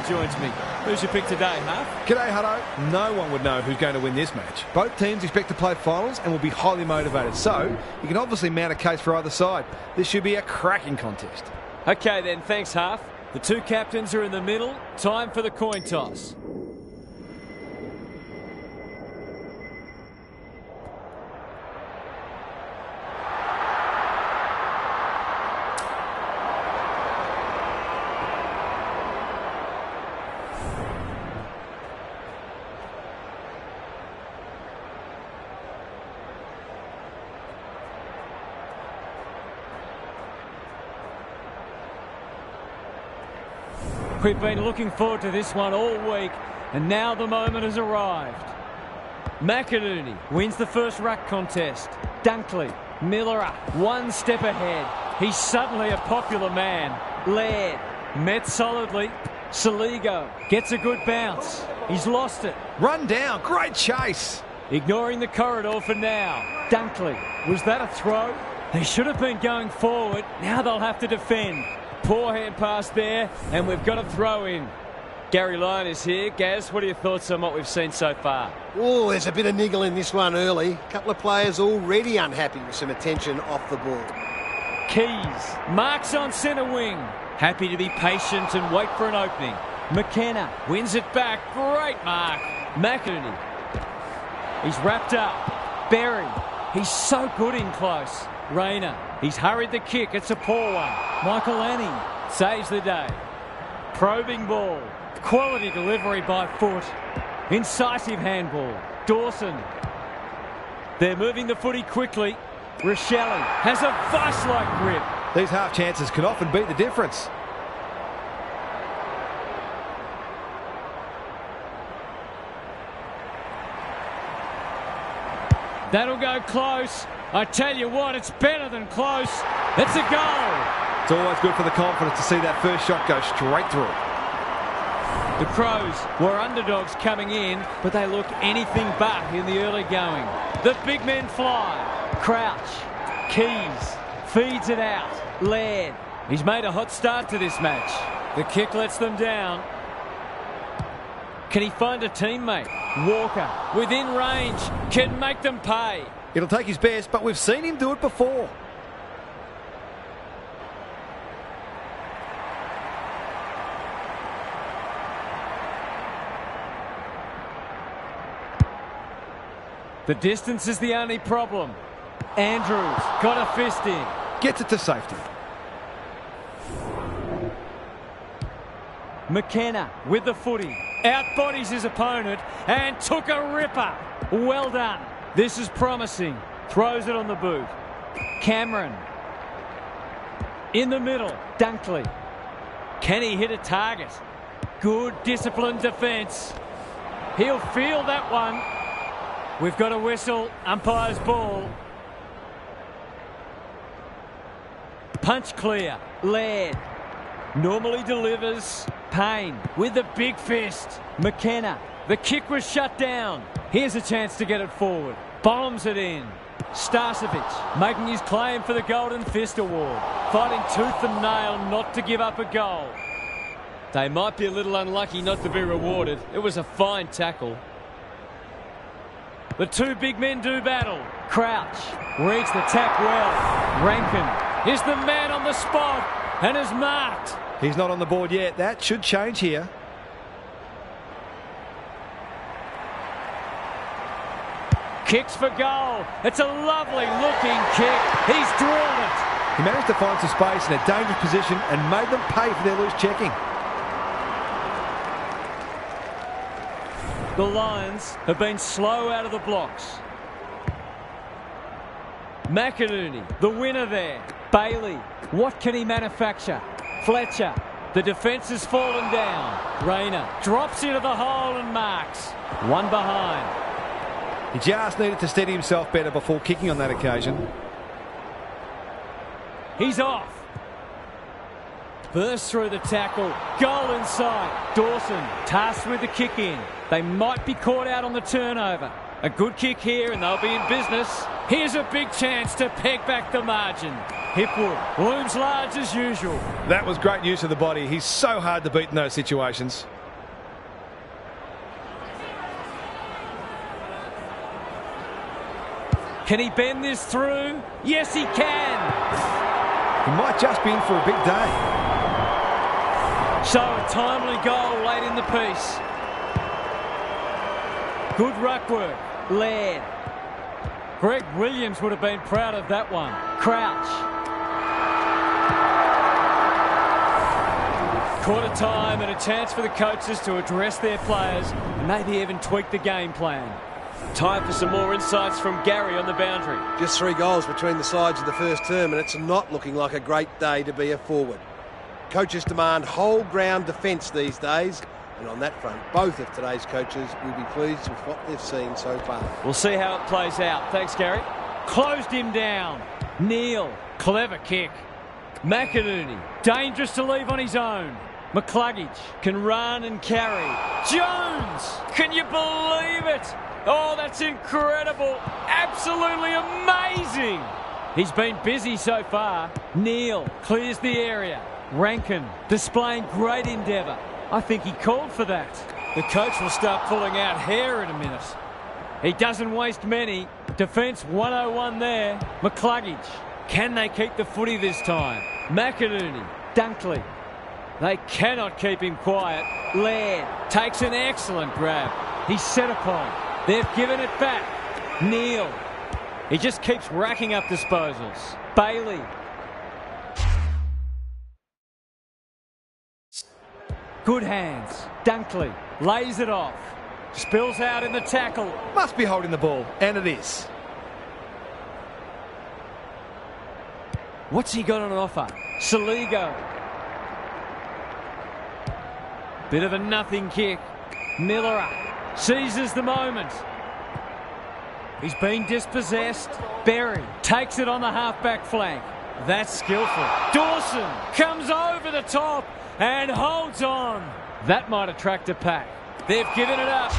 Joins me. Who's your pick today, Huff? G'day, Hutto. No one would know who's going to win this match. Both teams expect to play finals and will be highly motivated, so you can obviously mount a case for either side. This should be a cracking contest. Okay then, thanks, Huff. The two captains are in the middle. Time for the coin toss. We've been looking forward to this one all week, and now the moment has arrived. McInerney wins the first ruck contest. Dunkley, Miller one step ahead. He's suddenly a popular man. Laird met solidly. Saligo gets a good bounce. He's lost it. Run down. Great chase. Ignoring the corridor for now. Dunkley, was that a throw? They should have been going forward. Now they'll have to defend. Poor hand pass there, and we've got a throw in. Gary Lyon is here. Gaz, what are your thoughts on what we've seen so far? Oh, there's a bit of niggle in this one early. A couple of players already unhappy with some attention off the ball. Keys marks on centre wing. Happy to be patient and wait for an opening. McKenna wins it back. Great mark. McInerney. He's wrapped up. Berry. He's so good in close. Rayner. He's hurried the kick. It's a poor one. Michael Anning saves the day. Probing ball. Quality delivery by foot. Incisive handball. Dawson. They're moving the footy quickly. Rochelle has a vice-like grip. These half chances can often beat the difference. That'll go close. I tell you what, it's better than close. It's a goal. It's always good for the confidence to see that first shot go straight through. The Crows were underdogs coming in, but they look anything but in the early going. The big men fly. Crouch. Keys. Feeds it out. Laird. He's made a hot start to this match. The kick lets them down. Can he find a teammate? Walker, within range, can make them pay. It'll take his best, but we've seen him do it before. The distance is the only problem. Andrews got a fist in. Gets it to safety. McKenna with the footy. Outbodies his opponent and took a ripper. Well done. This is promising. Throws it on the boot. Cameron. In the middle. Dunkley. Can he hit a target? Good disciplined defence. He'll field that one. We've got a whistle. Umpire's ball. Punch clear. Laird. Normally delivers. Payne with the big fist. McKenna. The kick was shut down. Here's a chance to get it forward. Bombs it in. Starcevic making his claim for the Golden Fist Award. Fighting tooth and nail not to give up a goal. They might be a little unlucky not to be rewarded. It was a fine tackle. The two big men do battle. Crouch reads the tap well. Rankin is the man on the spot and is marked. He's not on the board yet. That should change here. Kicks for goal. It's a lovely looking kick. He's drawn it. He managed to find some space in a dangerous position and made them pay for their loose checking. The Lions have been slow out of the blocks. McInerney, the winner there. Bailey, what can he manufacture? Fletcher, the defence has fallen down. Rayner drops into the hole and marks. One behind. He just needed to steady himself better before kicking on that occasion. He's off. Burst through the tackle. Goal inside. Dawson tasked with the kick in. They might be caught out on the turnover. A good kick here and they'll be in business. Here's a big chance to peg back the margin. Hipwood looms large as usual. That was great use of the body. He's so hard to beat in those situations. Can he bend this through? Yes, he can. He might just be in for a big day. So a timely goal late in the piece. Good ruck work. Laird. Greg Williams would have been proud of that one. Crouch. Quarter time and a chance for the coaches to address their players and maybe even tweak the game plan. Time for some more insights from Gary on the boundary. Just 3 goals between the sides in the first term, and it's not looking like a great day to be a forward. Coaches demand whole ground defence these days, and on that front, both of today's coaches will be pleased with what they've seen so far. We'll see how it plays out. Thanks, Gary. Closed him down. Neil, clever kick. McInerney, dangerous to leave on his own. McCluggage can run and carry. Jones, can you believe it? Oh, that's incredible. Absolutely amazing. He's been busy so far. Neil clears the area. Rankin displaying great endeavour. I think he called for that. The coach will start pulling out hair in a minute. He doesn't waste many. Defence 101 there. McCluggage. Can they keep the footy this time? McInerney. Dunkley. They cannot keep him quiet. Laird takes an excellent grab. He's set upon. They've given it back. Neil. He just keeps racking up disposals. Bailey. Good hands. Dunkley lays it off. Spills out in the tackle. Must be holding the ball, and it is. What's he got on offer? Saligo. Bit of a nothing kick. Miller seizes the moment. He's been dispossessed. Berry takes it on the half-back flank. That's skillful. Dawson comes over the top and holds on. That might attract a pack. They've given it up.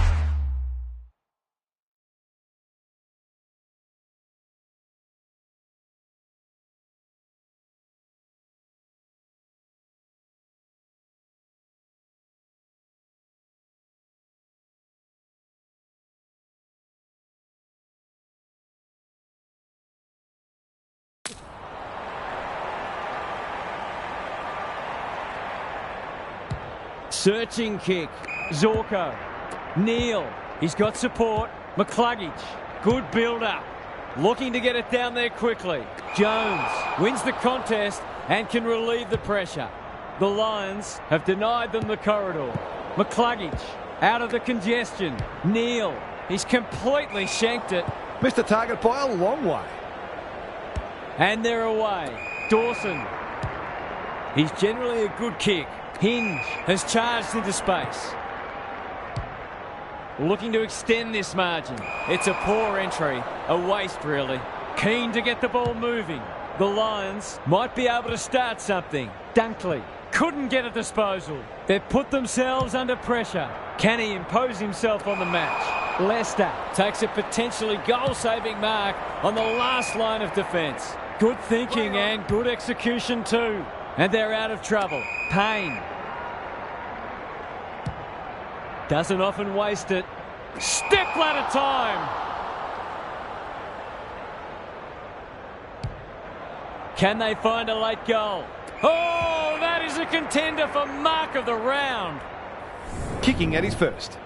Searching kick. Zorko. Neil. He's got support. McCluggage. Good build-up. Looking to get it down there quickly. Jones wins the contest and can relieve the pressure. The Lions have denied them the corridor. McCluggage out of the congestion. Neil. He's completely shanked it. Missed the target by a long way. And they're away. Dawson. He's generally a good kick. Hinge has charged into space. Looking to extend this margin. It's a poor entry. A waste, really. Keen to get the ball moving. The Lions might be able to start something. Dunkley couldn't get a disposal. They've put themselves under pressure. Can he impose himself on the match? Leicester takes a potentially goal-saving mark on the last line of defence. Good thinking and good execution too. And they're out of trouble. Payne. Doesn't often waste it. Step ladder time. Can they find a late goal? Oh, that is a contender for mark of the round. Kicking at his first.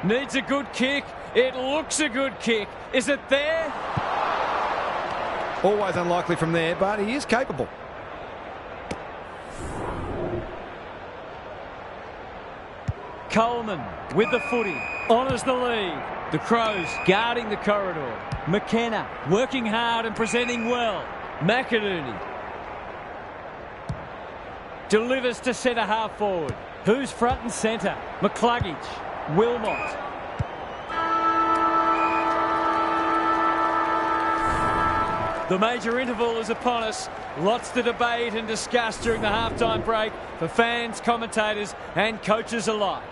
Needs a good kick. It looks a good kick. Is it there? Always unlikely from there, but he is capable. Coleman with the footy. Honours the lead. The Crows guarding the corridor. McKenna working hard and presenting well. McInerney delivers to centre half forward. Who's front and centre? McCluggage. Wilmot. The major interval is upon us. Lots to debate and discuss during the halftime break for fans, commentators and coaches alike.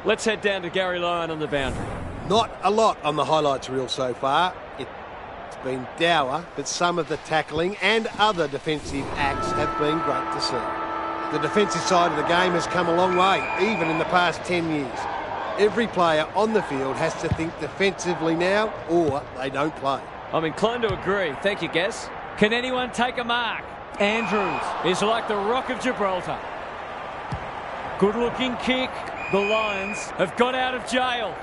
Let's head down to Gary Lyon on the boundary. Not a lot on the highlights reel so far. It's been dour, but some of the tackling and other defensive acts have been great to see. The defensive side of the game has come a long way, even in the past 10 years. Every player on the field has to think defensively now, or they don't play. I'm inclined to agree. Thank you, Gaz. Can anyone take a mark? Andrews is like the Rock of Gibraltar. Good-looking kick. The Lions have got out of jail.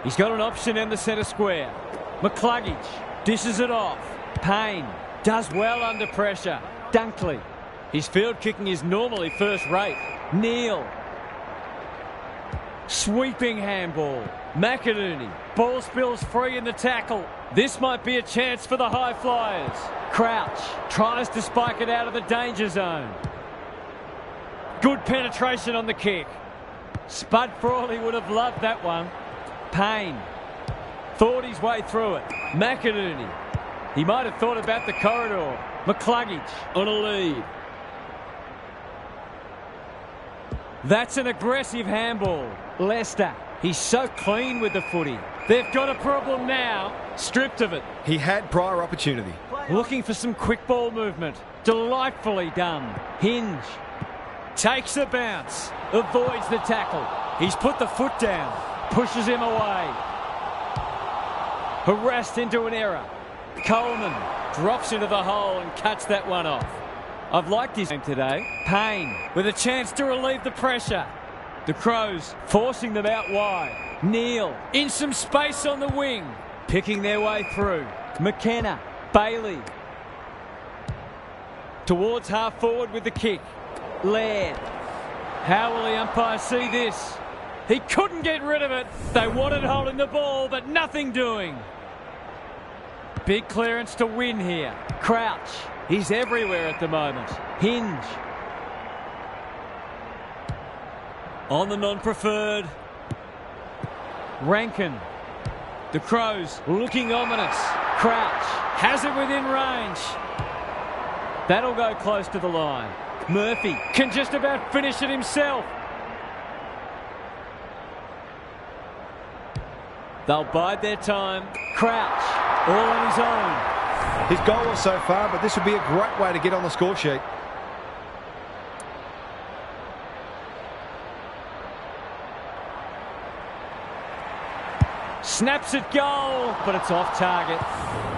He's got an option in the centre square. McCluggage dishes it off. Payne does well under pressure. Dunkley. His field kicking is normally first rate. Neal. Sweeping handball. McInerney. Ball spills free in the tackle. This might be a chance for the high flyers. Crouch tries to spike it out of the danger zone. Good penetration on the kick. Spud Frawley would have loved that one. Payne thought his way through it. McInerney. He might have thought about the corridor. McCluggage on a lead. That's an aggressive handball. Leicester. He's so clean with the footy. They've got a problem now. Stripped of it. He had prior opportunity. Looking for some quick ball movement. Delightfully done. Hinge. Takes the bounce. Avoids the tackle. He's put the foot down. Pushes him away. Harassed into an error. Coleman drops into the hole and cuts that one off. I've liked his game today. Payne with a chance to relieve the pressure. The Crows forcing them out wide. Neal in some space on the wing. Picking their way through. McKenna. Bailey. Towards half forward with the kick. Laird. How will the umpire see this? He couldn't get rid of it. They wanted holding the ball, but nothing doing. Big clearance to win here. Crouch. He's everywhere at the moment. Hinge. On the non-preferred. Rankin. The Crows looking ominous. Crouch has it within range. That'll go close to the line. Murphy can just about finish it himself. They'll bide their time. Crouch, all on his own. His goal was so far, but this would be a great way to get on the score sheet. Snaps at goal, but it's off target.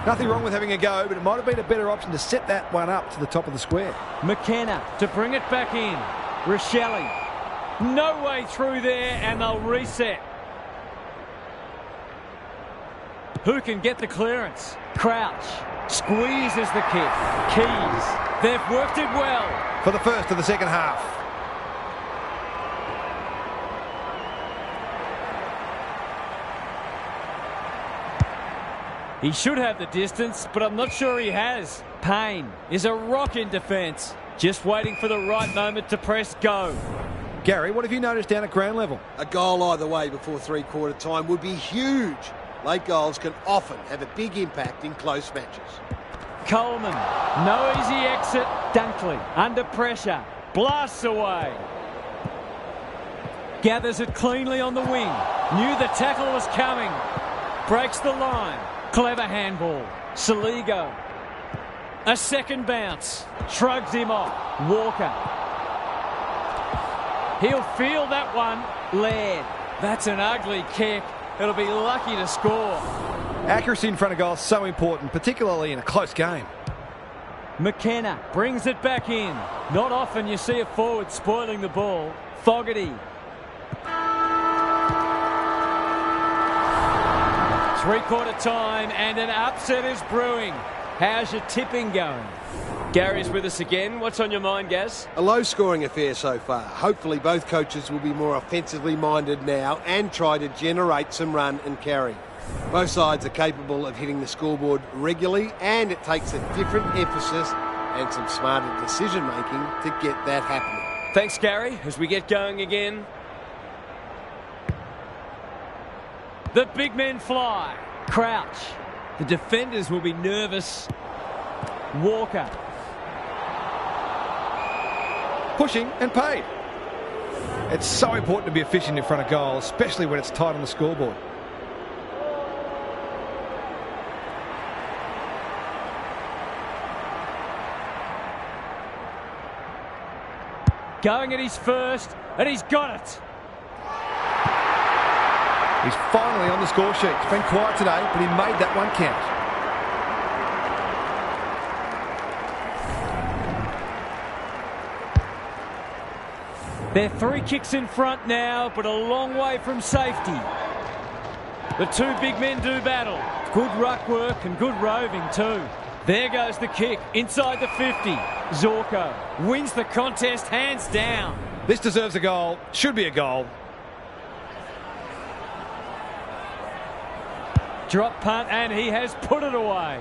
Nothing wrong with having a go, but it might have been a better option to set that one up to the top of the square. McKenna to bring it back in. Rochelle. No way through there, and they'll reset. Who can get the clearance? Crouch. Squeezes the kick. Keys. They've worked it well. For the first of the second half. He should have the distance, but I'm not sure he has. Payne is a rock in defence. Just waiting for the right moment to press go. Gary, what have you noticed down at ground level? A goal either way before three-quarter time would be huge. Late goals can often have a big impact in close matches. Coleman, no easy exit. Dunkley, under pressure, blasts away. Gathers it cleanly on the wing. Knew the tackle was coming. Breaks the line. Clever handball. Saligo. A second bounce. Shrugs him off. Walker. He'll feel that one. Laird. That's an ugly kick. It'll be lucky to score. Accuracy in front of goal is so important, particularly in a close game. McKenna brings it back in. Not often you see a forward spoiling the ball. Fogarty. Three-quarter time and an upset is brewing. How's your tipping going? Gary's with us again. What's on your mind, Gaz? A low-scoring affair so far. Hopefully both coaches will be more offensively minded now and try to generate some run and carry. Both sides are capable of hitting the scoreboard regularly, and it takes a different emphasis and some smarter decision-making to get that happening. Thanks, Gary. As we get going again. The big men fly. Crouch. The defenders will be nervous. Walker. Pushing and paid. It's so important to be efficient in front of goal, especially when it's tight on the scoreboard. Going at his first, and he's got it. He's finally on the score sheet. It's been quiet today, but he made that one count. They're 3 kicks in front now, but a long way from safety. The two big men do battle. Good ruck work and good roving too. There goes the kick inside the 50. Zorko wins the contest hands down. This deserves a goal. Should be a goal. Drop punt, and he has put it away.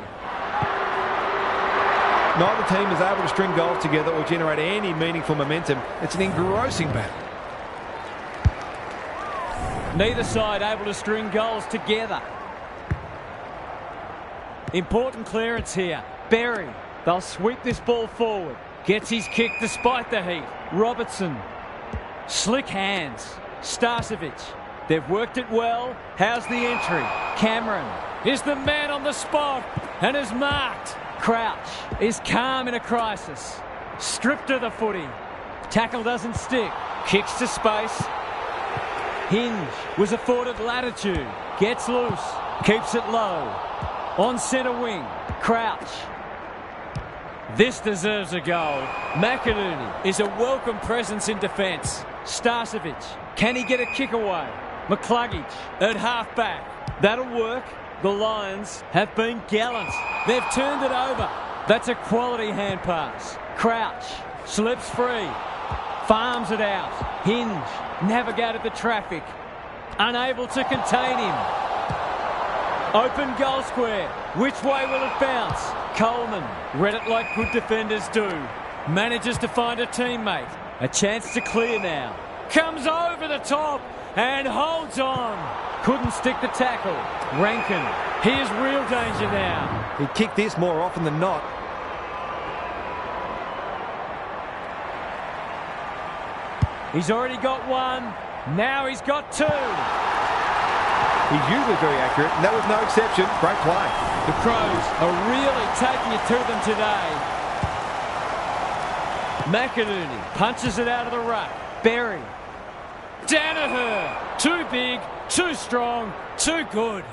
Neither team is able to string goals together or generate any meaningful momentum. It's an engrossing battle. Neither side able to string goals together. Important clearance here. Berry. They'll sweep this ball forward. Gets his kick despite the heat. Robertson. Slick hands. Starcevic. They've worked it well. How's the entry? Cameron is the man on the spot and is marked. Crouch is calm in a crisis. Stripped of the footy. Tackle doesn't stick. Kicks to space. Hinge was afforded latitude. Gets loose. Keeps it low. On centre wing. Crouch. This deserves a goal. McInerney is a welcome presence in defence. Starcevic. Can he get a kick away? McCluggage at half-back. That'll work. The Lions have been gallant. They've turned it over. That's a quality hand pass. Crouch slips free. Farms it out. Hinge navigated the traffic. Unable to contain him. Open goal square. Which way will it bounce? Coleman read it like good defenders do. Manages to find a teammate. A chance to clear now. Comes over the top and holds on. Couldn't stick the tackle. Rankin. Here's real danger now. He'd kick this more often than not. He's already got one. Now he's got two. He's usually very accurate, and that was no exception. Great play. The Crows are really taking it to them today. McInerney punches it out of the ruck. Berry. Danaher. Too big, too strong, too good.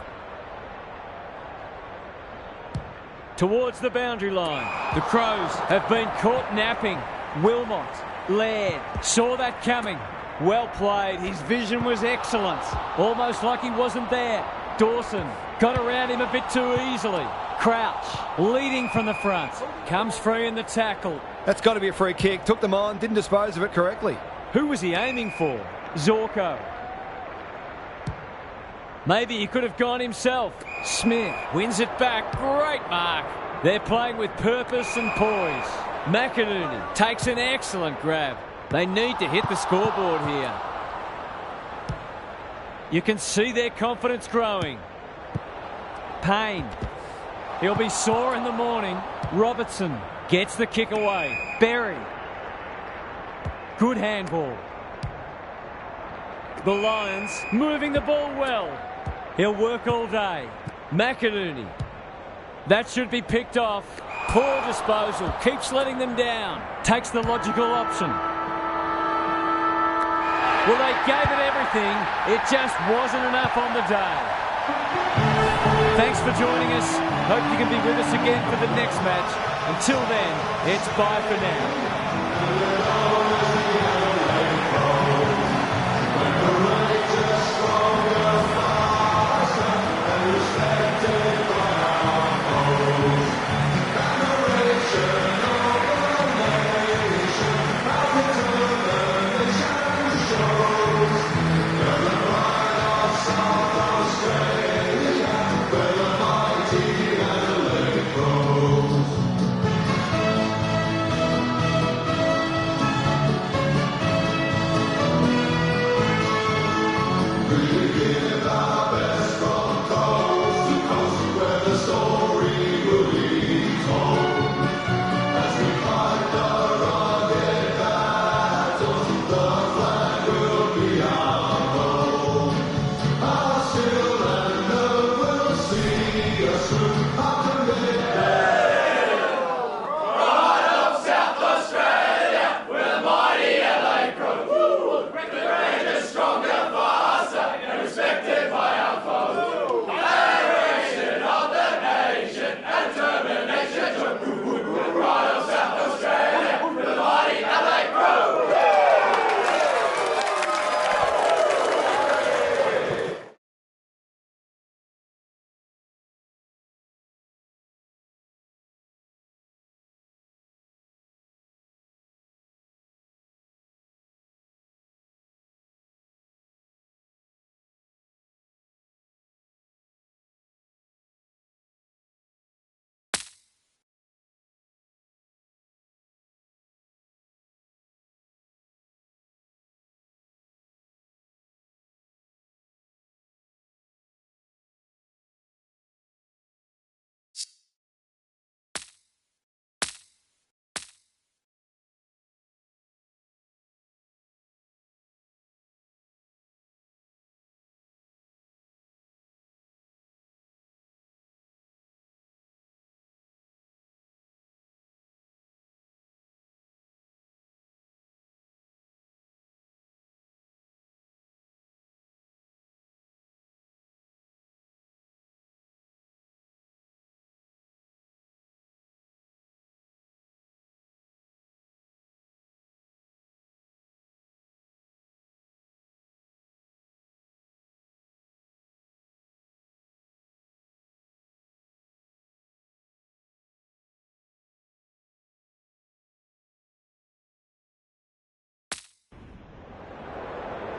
Towards the boundary line. The Crows have been caught napping. Wilmot. Laird. Saw that coming. Well played. His vision was excellent. Almost like he wasn't there. Dawson got around him a bit too easily. Crouch leading from the front. Comes free in the tackle. That's got to be a free kick. Took them on, didn't dispose of it correctly. Who was he aiming for? Zorko. Maybe he could have gone himself. Smith wins it back. Great mark. They're playing with purpose and poise. McInerney takes an excellent grab. They need to hit the scoreboard here. You can see their confidence growing. Payne. He'll be sore in the morning. Robertson gets the kick away. Berry. Good handball. The Lions moving the ball well. He'll work all day. McInerney. That should be picked off. Poor disposal. Keeps letting them down. Takes the logical option. Well, they gave it everything. It just wasn't enough on the day. Thanks for joining us. Hope you can be with us again for the next match. Until then, it's bye for now.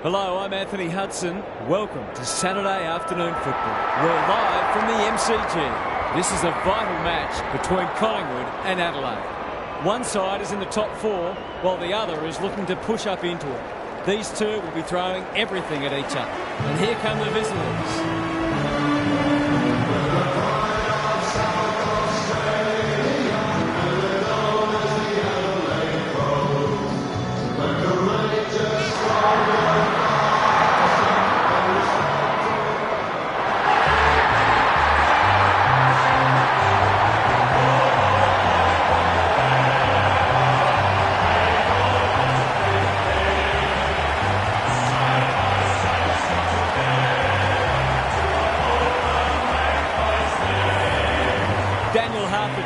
Hello, I'm Anthony Hudson. Welcome to Saturday afternoon football. We're live from the MCG. This is a vital match between Collingwood and Adelaide. One side is in the top four, while the other is looking to push up into it. These two will be throwing everything at each other. And here come the visitors.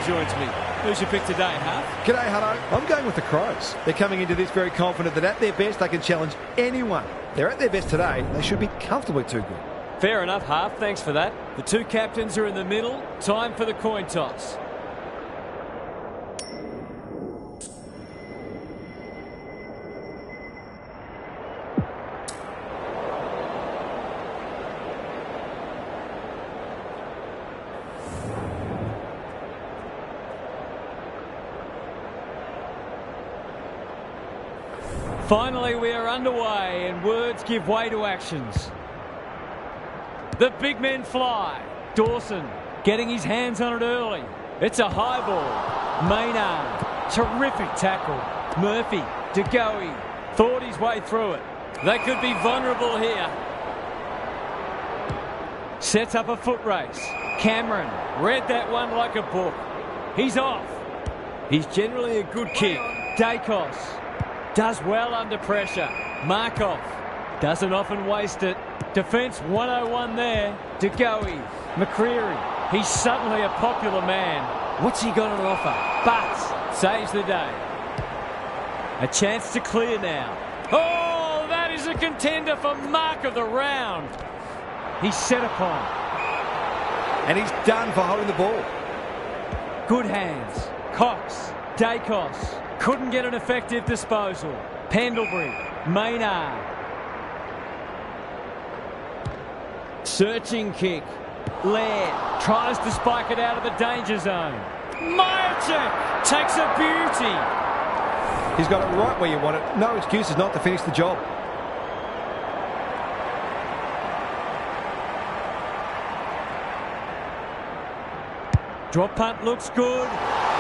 Joins me. Who's your pick today, Huff? G'day, Hutto. I'm going with the Crows. They're coming into this very confident that at their best they can challenge anyone. They're at their best today. They should be comfortably too good. Fair enough, Huff. Thanks for that. The two captains are in the middle. Time for the coin toss. Finally, we are underway and words give way to actions. The big men fly. Dawson getting his hands on it early. It's a high ball. Maynard, terrific tackle. Murphy, DeGoey, thought his way through it. They could be vulnerable here. Sets up a foot race. Cameron read that one like a book. He's off. He's generally a good kick. Dacos does well under pressure. Markov doesn't often waste it. Defence 101 there. DeGoey, McCreary. He's suddenly a popular man. What's he got on offer? But saves the day. A chance to clear now. Oh, that is a contender for mark of the round. He's set upon. And he's done for holding the ball. Good hands. Cox, Dacos. Couldn't get an effective disposal. Pendlebury, Maynard. Searching kick. Laird tries to spike it out of the danger zone. Myercheck takes a beauty. He's got it right where you want it. No excuses not to finish the job. Drop punt looks good.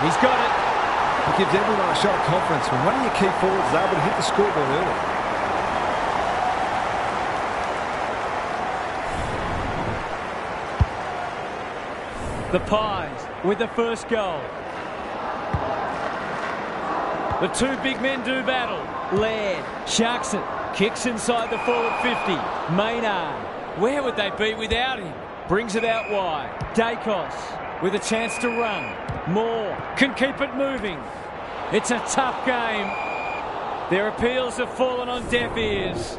He's got it. It gives everyone a shot of confidence when one of your key forwards is able to hit the scoreboard early. The Pies with the first goal. The two big men do battle. Laird sharks it. Kicks inside the forward 50. Maynard. Where would they be without him? Brings it out wide. Dacos with a chance to run. Moore can keep it moving. It's a tough game. Their appeals have fallen on deaf ears.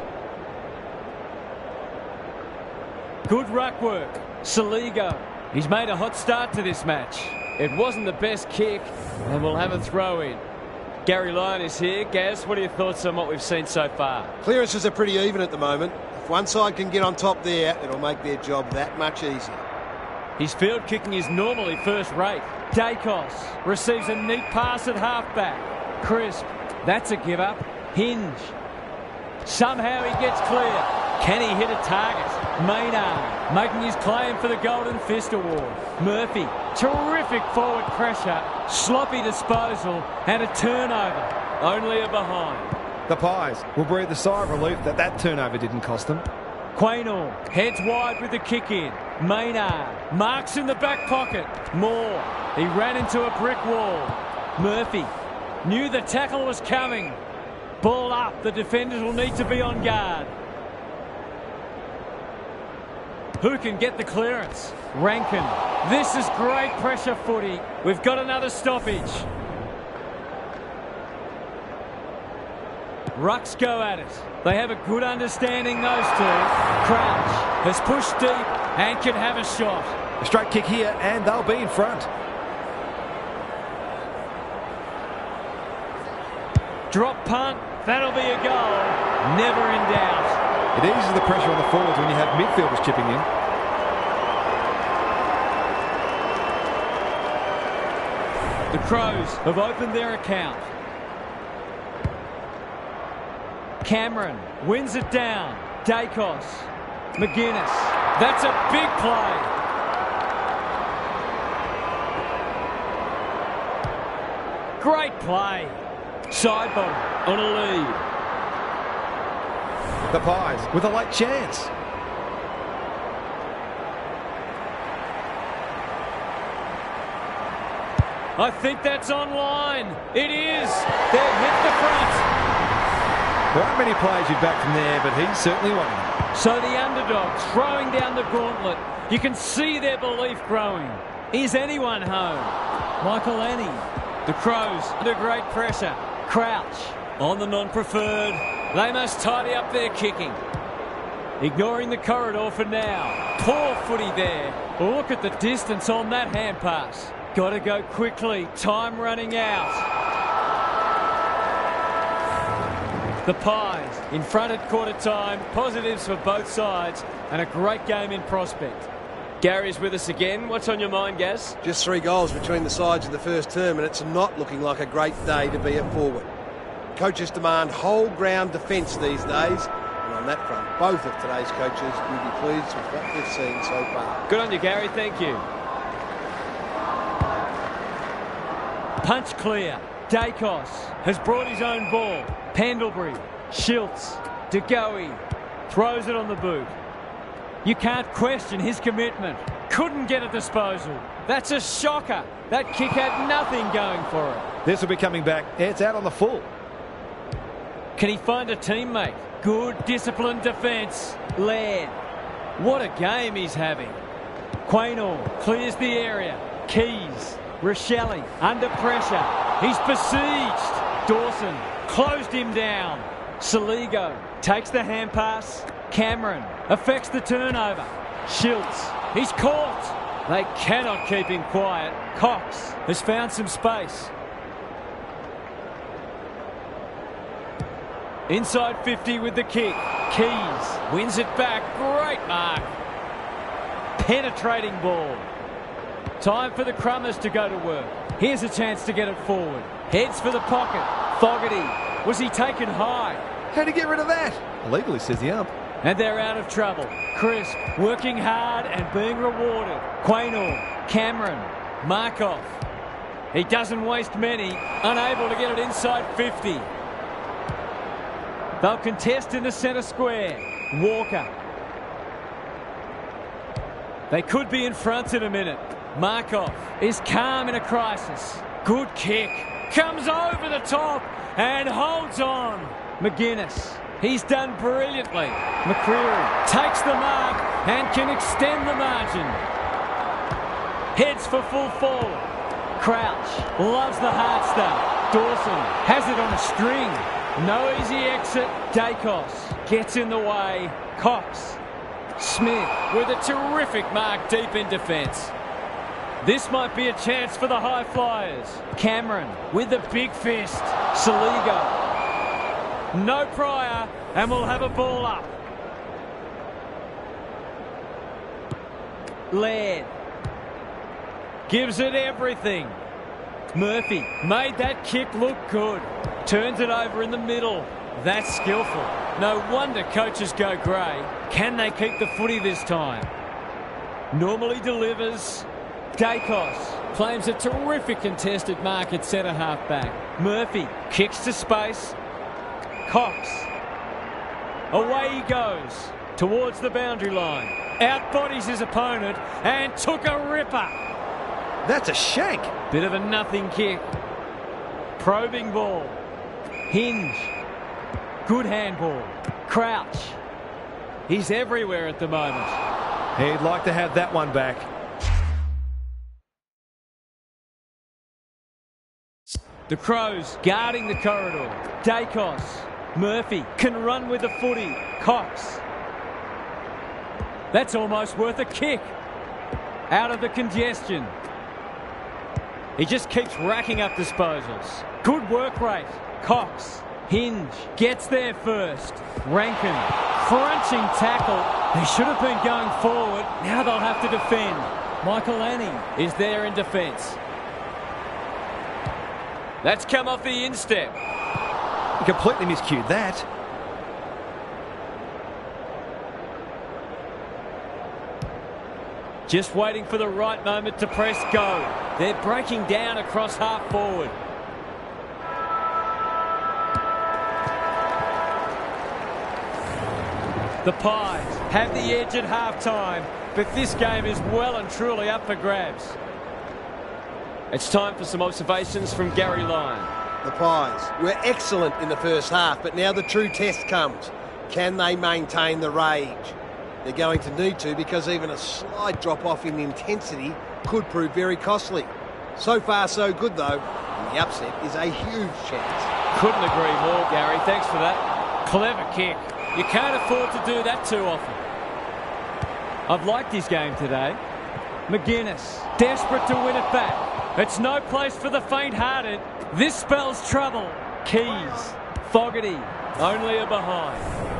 Good ruck work. Saligo. He's made a hot start to this match. It wasn't the best kick, and we'll have a throw in. Gary Lyon is here. Gaz, what are your thoughts on what we've seen so far? Clearances are pretty even at the moment. If one side can get on top there, it'll make their job that much easier. His field kicking is normally first rate. Dacos receives a neat pass at halfback. Crisp, that's a give up. Hinge. Somehow he gets clear. Can he hit a target? Maynard making his claim for the Golden Fist Award. Murphy, terrific forward pressure. Sloppy disposal and a turnover. Only a behind. The Pies will breathe a sigh of relief that that turnover didn't cost them. Quaynor heads wide with the kick in. Maynard marks in the back pocket. Moore, he ran into a brick wall. Murphy knew the tackle was coming. Ball up, the defenders will need to be on guard. Who can get the clearance? Rankin. This is great pressure footy. We've got another stoppage. Rucks go at it. They have a good understanding, those two. Crouch has pushed deep and can have a shot. A straight kick here and they'll be in front. Drop punt. That'll be a goal. Never in doubt. It eases the pressure on the forwards when you have midfielders chipping in. The Crows have opened their account. Cameron wins it down. Dacos. McGuinness. That's a big play. Great play. Side bottom on a lead. The Pies with a late chance. I think that's online. It is. They've hit the front. There aren't many players you'd back from there, but he's certainly one of them. So the underdogs throwing down the gauntlet. You can see their belief growing. Is anyone home? Michael Annie. The Crows under great pressure. Crouch on the non-preferred. They must tidy up their kicking. Ignoring the corridor for now. Poor footy there. Look at the distance on that hand pass. Got to go quickly. Time running out. The Pies in front at quarter time. Positives for both sides and a great game in prospect. Gary's with us again. What's on your mind, Gaz? Just 3 goals between the sides in the first term, and it's not looking like a great day to be a forward. Coaches demand whole ground defence these days, and on that front, both of today's coaches will be pleased with what they've seen so far. Good on you, Gary. Thank you. Punch clear. Dacos has brought his own ball. Pendlebury, Schiltz, De Goey throws it on the boot. You can't question his commitment. Couldn't get a disposal. That's a shocker. That kick had nothing going for it. This will be coming back. It's out on the full. Can he find a teammate? Good disciplined defence. Laird. What a game he's having. Quaynor clears the area. Keys. Rochelle under pressure. He's besieged. Dawson closed him down. Saligo takes the hand pass. Cameron affects the turnover. Schiltz, he's caught. They cannot keep him quiet. Cox has found some space. Inside 50 with the kick. Keys wins it back. Great mark. Penetrating ball. Time for the Crummers to go to work. Here's a chance to get it forward. Heads for the pocket. Fogarty. Was he taken high? How'd he get rid of that? Illegally, says the ump. And they're out of trouble. Crisp working hard and being rewarded. Quaynor. Cameron. Markov. He doesn't waste many. Unable to get it inside 50. They'll contest in the centre square. Walker. They could be in front in a minute. Markov is calm in a crisis. Good kick. Comes over the top and holds on. McGuinness. He's done brilliantly. McCreary takes the mark and can extend the margin. Heads for full forward. Crouch loves the hard stuff. Dawson has it on a string. No easy exit. Dacos gets in the way. Cox. Smith with a terrific mark deep in defence. This might be a chance for the high flyers. Cameron with the big fist. Saligo. No prior, and we'll have a ball up. Laird gives it everything. Murphy made that kick look good. Turns it over in the middle. That's skillful. No wonder coaches go grey. Can they keep the footy this time? Normally delivers. Dacos claims a terrific contested mark at centre half back. Murphy kicks to space. Cox. Away he goes towards the boundary line. Outbodies his opponent and took a ripper. That's a shank. Bit of a nothing kick. Probing ball. Hinge. Good handball. Crouch. He's everywhere at the moment. He'd like to have that one back. The Crows guarding the corridor. Dacos. Murphy can run with the footy. Cox. That's almost worth a kick. Out of the congestion. He just keeps racking up disposals. Good work rate. Cox. Hinge gets there first. Rankin, crunching tackle. They should have been going forward. Now they'll have to defend. Michael Annie is there in defence. That's come off the instep. He completely miscued that. Just waiting for the right moment to press go. They're breaking down across half forward. The Pies have the edge at half-time, but this game is well and truly up for grabs. It's time for some observations from Gary Lyon. The Pies were excellent in the first half, but now the true test comes. Can they maintain the rage? They're going to need to, because even a slight drop-off in intensity could prove very costly. So far, so good, though. And the upset is a huge chance. Couldn't agree more, Gary. Thanks for that. Clever kick. You can't afford to do that too often. I've liked his game today. McGuinness, desperate to win it back. It's no place for the faint-hearted. This spells trouble. Keys, Fogarty, only a behind.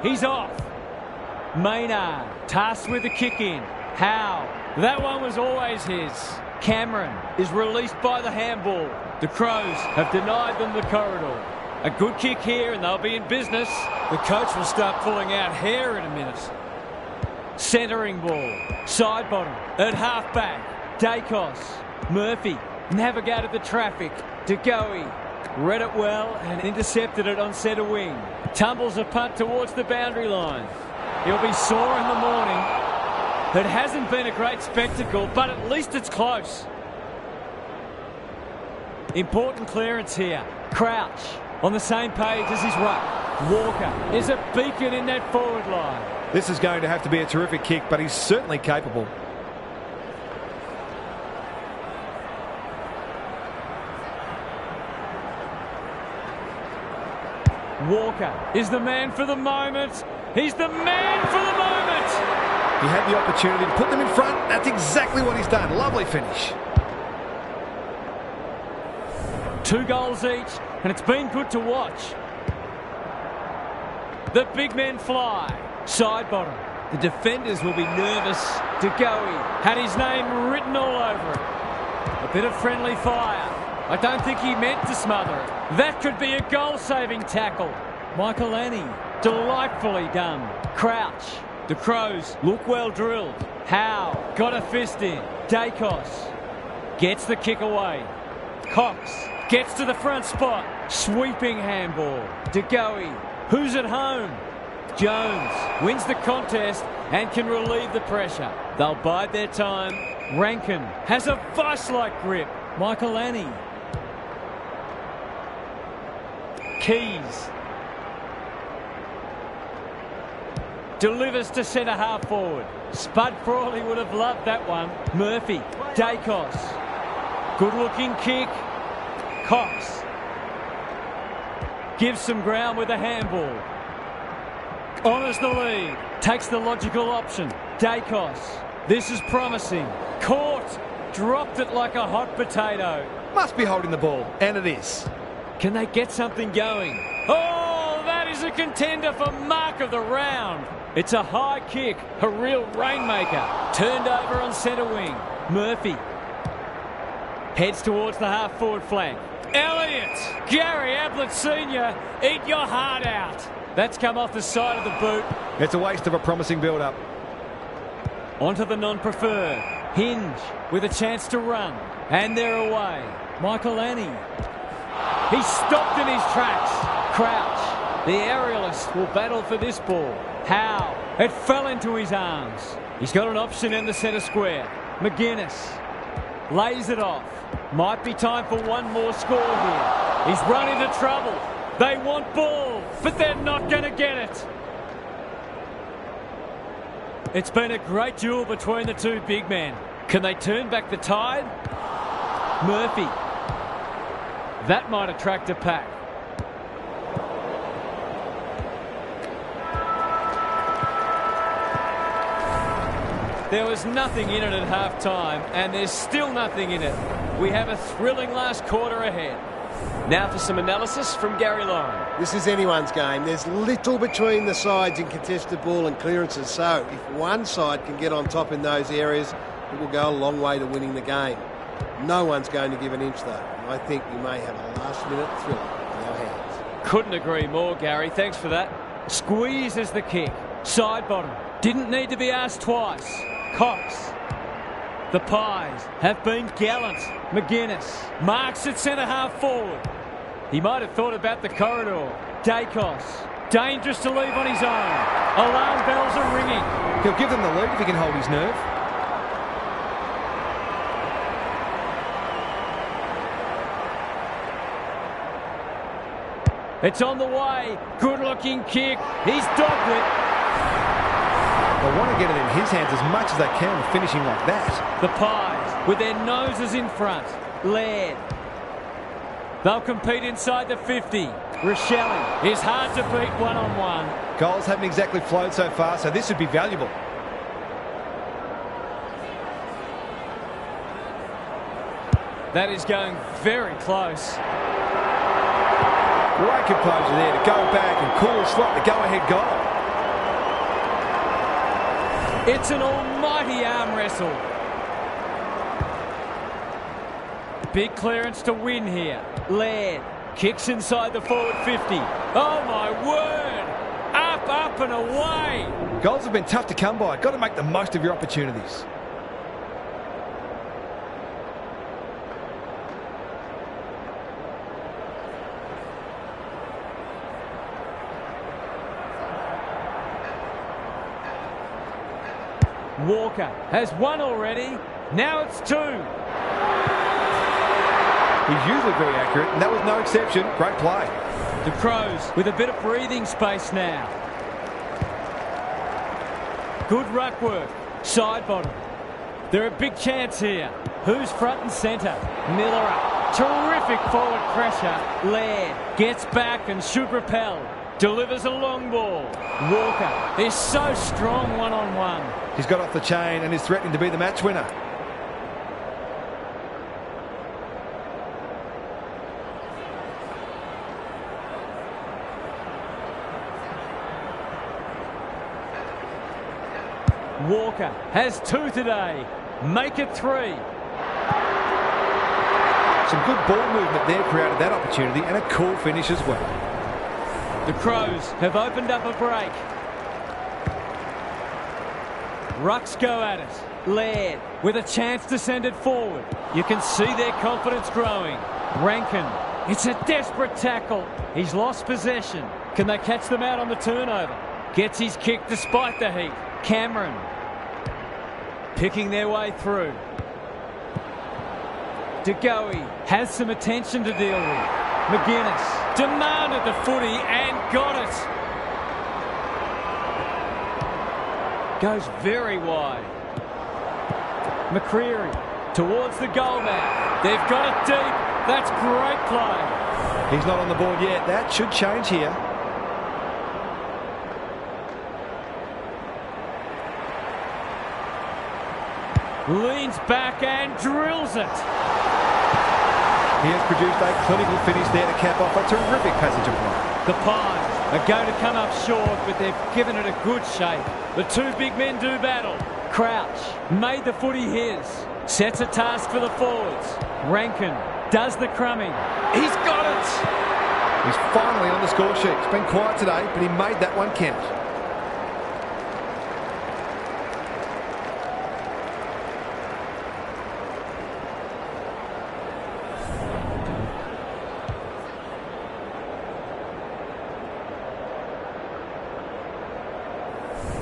He's off. Maynard, tasked with the kick in. Howe, that one was always his. Cameron is released by the handball. The Crows have denied them the corridor. A good kick here and they'll be in business. The coach will start pulling out hair in a minute. Centering ball. Side bottom. At half back. Dacos. Murphy navigated the traffic. DeGoey read it well and intercepted it on centre wing. Tumbles a punt towards the boundary line. He'll be sore in the morning. It hasn't been a great spectacle, but at least it's close. Important clearance here. Crouch on the same page as his ruck. Walker is a beacon in that forward line. This is going to have to be a terrific kick, but he's certainly capable. Walker is the man for the moment. He's the man for the moment. He had the opportunity to put them in front. That's exactly what he's done. Lovely finish. 2 goals each, and it's been good to watch. The big men fly. Side bottom. The defenders will be nervous. DeGoey had his name written all over it. A bit of friendly fire. I don't think he meant to smother it. That could be a goal-saving tackle. Michael Annie, delightfully done. Crouch. The Crows look well drilled. Howe got a fist in. Dacos gets the kick away. Cox gets to the front spot. Sweeping handball. DeGoey, who's at home? Jones wins the contest and can relieve the pressure. They'll bide their time. Rankin has a vice-like grip. Michael Annie. Keys delivers to centre half forward. Spud Frawley would have loved that one. Murphy, Dacos. Good looking kick. Cox gives some ground with a handball. Honours the lead. Takes the logical option. Dacos. This is promising. Caught. Dropped it like a hot potato. Must be holding the ball, and it is. Can they get something going? Oh, that is a contender for mark of the round. It's a high kick, a real rainmaker. Turned over on centre wing. Murphy heads towards the half-forward flank. Elliott! Gary Ablett Sr., eat your heart out. That's come off the side of the boot. It's a waste of a promising build-up. Onto the non-preferred. Hinge with a chance to run. And they're away. Michael Annie. He's stopped in his tracks. Crouch. The aerialist will battle for this ball. Howe. It fell into his arms. He's got an option in the centre square. McGuinness lays it off. Might be time for one more score here. He's run into trouble. They want ball, but they're not going to get it. It's been a great duel between the two big men. Can they turn back the tide? Murphy. That might attract a pack. There was nothing in it at half-time, and there's still nothing in it. We have a thrilling last quarter ahead. Now for some analysis from Gary Lyon. This is anyone's game. There's little between the sides in contested ball and clearances, so if one side can get on top in those areas, it will go a long way to winning the game. No one's going to give an inch, though. I think we may have a last-minute thriller in our hands. Couldn't agree more, Gary. Thanks for that. Squeezes the kick. Side bottom. Didn't need to be asked twice. Cox. The Pies have been gallant. McGuinness marks at centre-half forward. He might have thought about the corridor. Dacos. Dangerous to leave on his own. Alarm bells are ringing. He'll give them the lead if he can hold his nerve. It's on the way. Good-looking kick. He's dogged it. They want to get it in his hands as much as they can, finishing like that. The Pies with their noses in front. Laird. They'll compete inside the 50. Rochelle is hard to beat one-on-one. Goals haven't exactly flowed so far, so this would be valuable. That is going very close. Great composure there to go back and cool slot the go-ahead goal. It's an almighty arm wrestle. Big clearance to win here. Laird kicks inside the forward 50. Oh my word! Up, up and away! Goals have been tough to come by. Got to make the most of your opportunities. Walker has one already. Now it's two. He's usually very accurate, and that was no exception. Great play. The Crows with a bit of breathing space now. Good ruck work. Side bottom. They're a big chance here. Who's front and centre? Miller up. Terrific forward pressure. Laird gets back and should repel. Delivers a long ball. Walker is so strong one-on-one. He's got off the chain and is threatening to be the match winner. Walker has two today. Make it three. Some good ball movement there created that opportunity, and a cool finish as well. The Crows have opened up a break. Rucks go at it. Laird with a chance to send it forward. You can see their confidence growing. Rankin, it's a desperate tackle. He's lost possession. Can they catch them out on the turnover? Gets his kick despite the heat. Cameron picking their way through. DeGoey has some attention to deal with. McGuinness demanded the footy and got it. Goes very wide. McCreary towards the goal now. They've got it deep. That's great play. He's not on the board yet. That should change here. Leans back and drills it. He has produced a clinical finish there to cap off a terrific passage of play. The Pies are going to come up short, but they've given it a good shape. The two big men do battle. Crouch made the footy his. Sets a task for the forwards. Rankin does the crumbing. He's got it! He's finally on the score sheet. It's been quiet today, but he made that one count.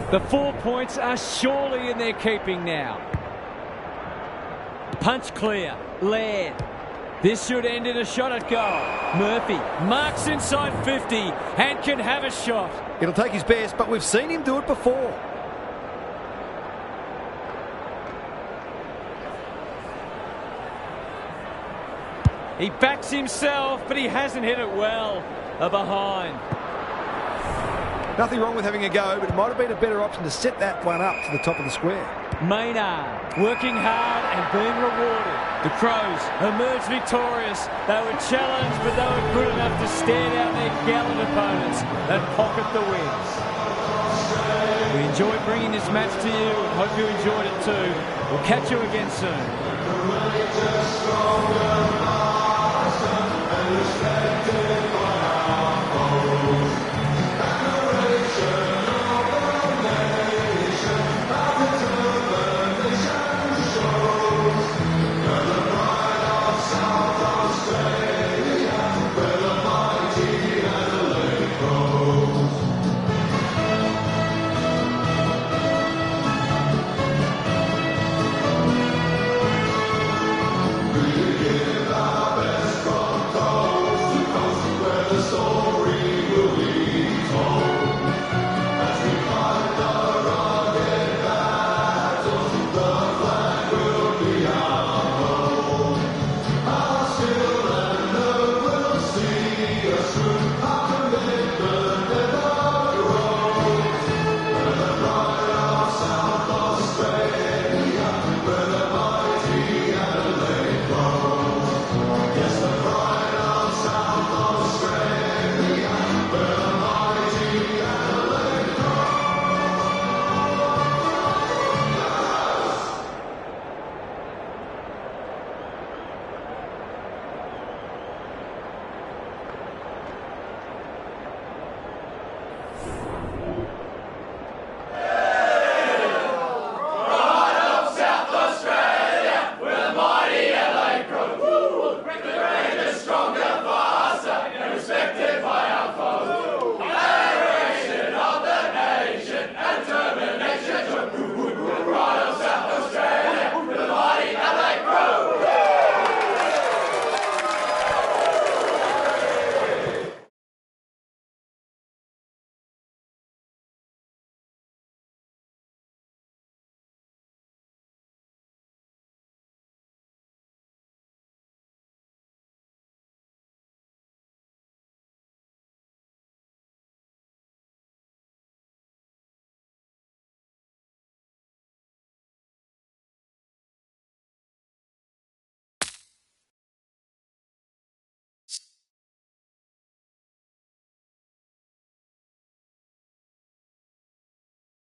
The 4 points are surely in their keeping now. Punch clear. Laird. This should end in a shot at goal. Murphy marks inside 50 and can have a shot. It'll take his best, but we've seen him do it before. He backs himself, but he hasn't hit it well. A behind. Nothing wrong with having a go, but it might have been a better option to set that one up to the top of the square. Maynard working hard and being rewarded. The Crows emerge victorious. They were challenged, but they were good enough to stare down their gallant opponents and pocket the wins. We enjoyed bringing this match to you and hope you enjoyed it too. We'll catch you again soon.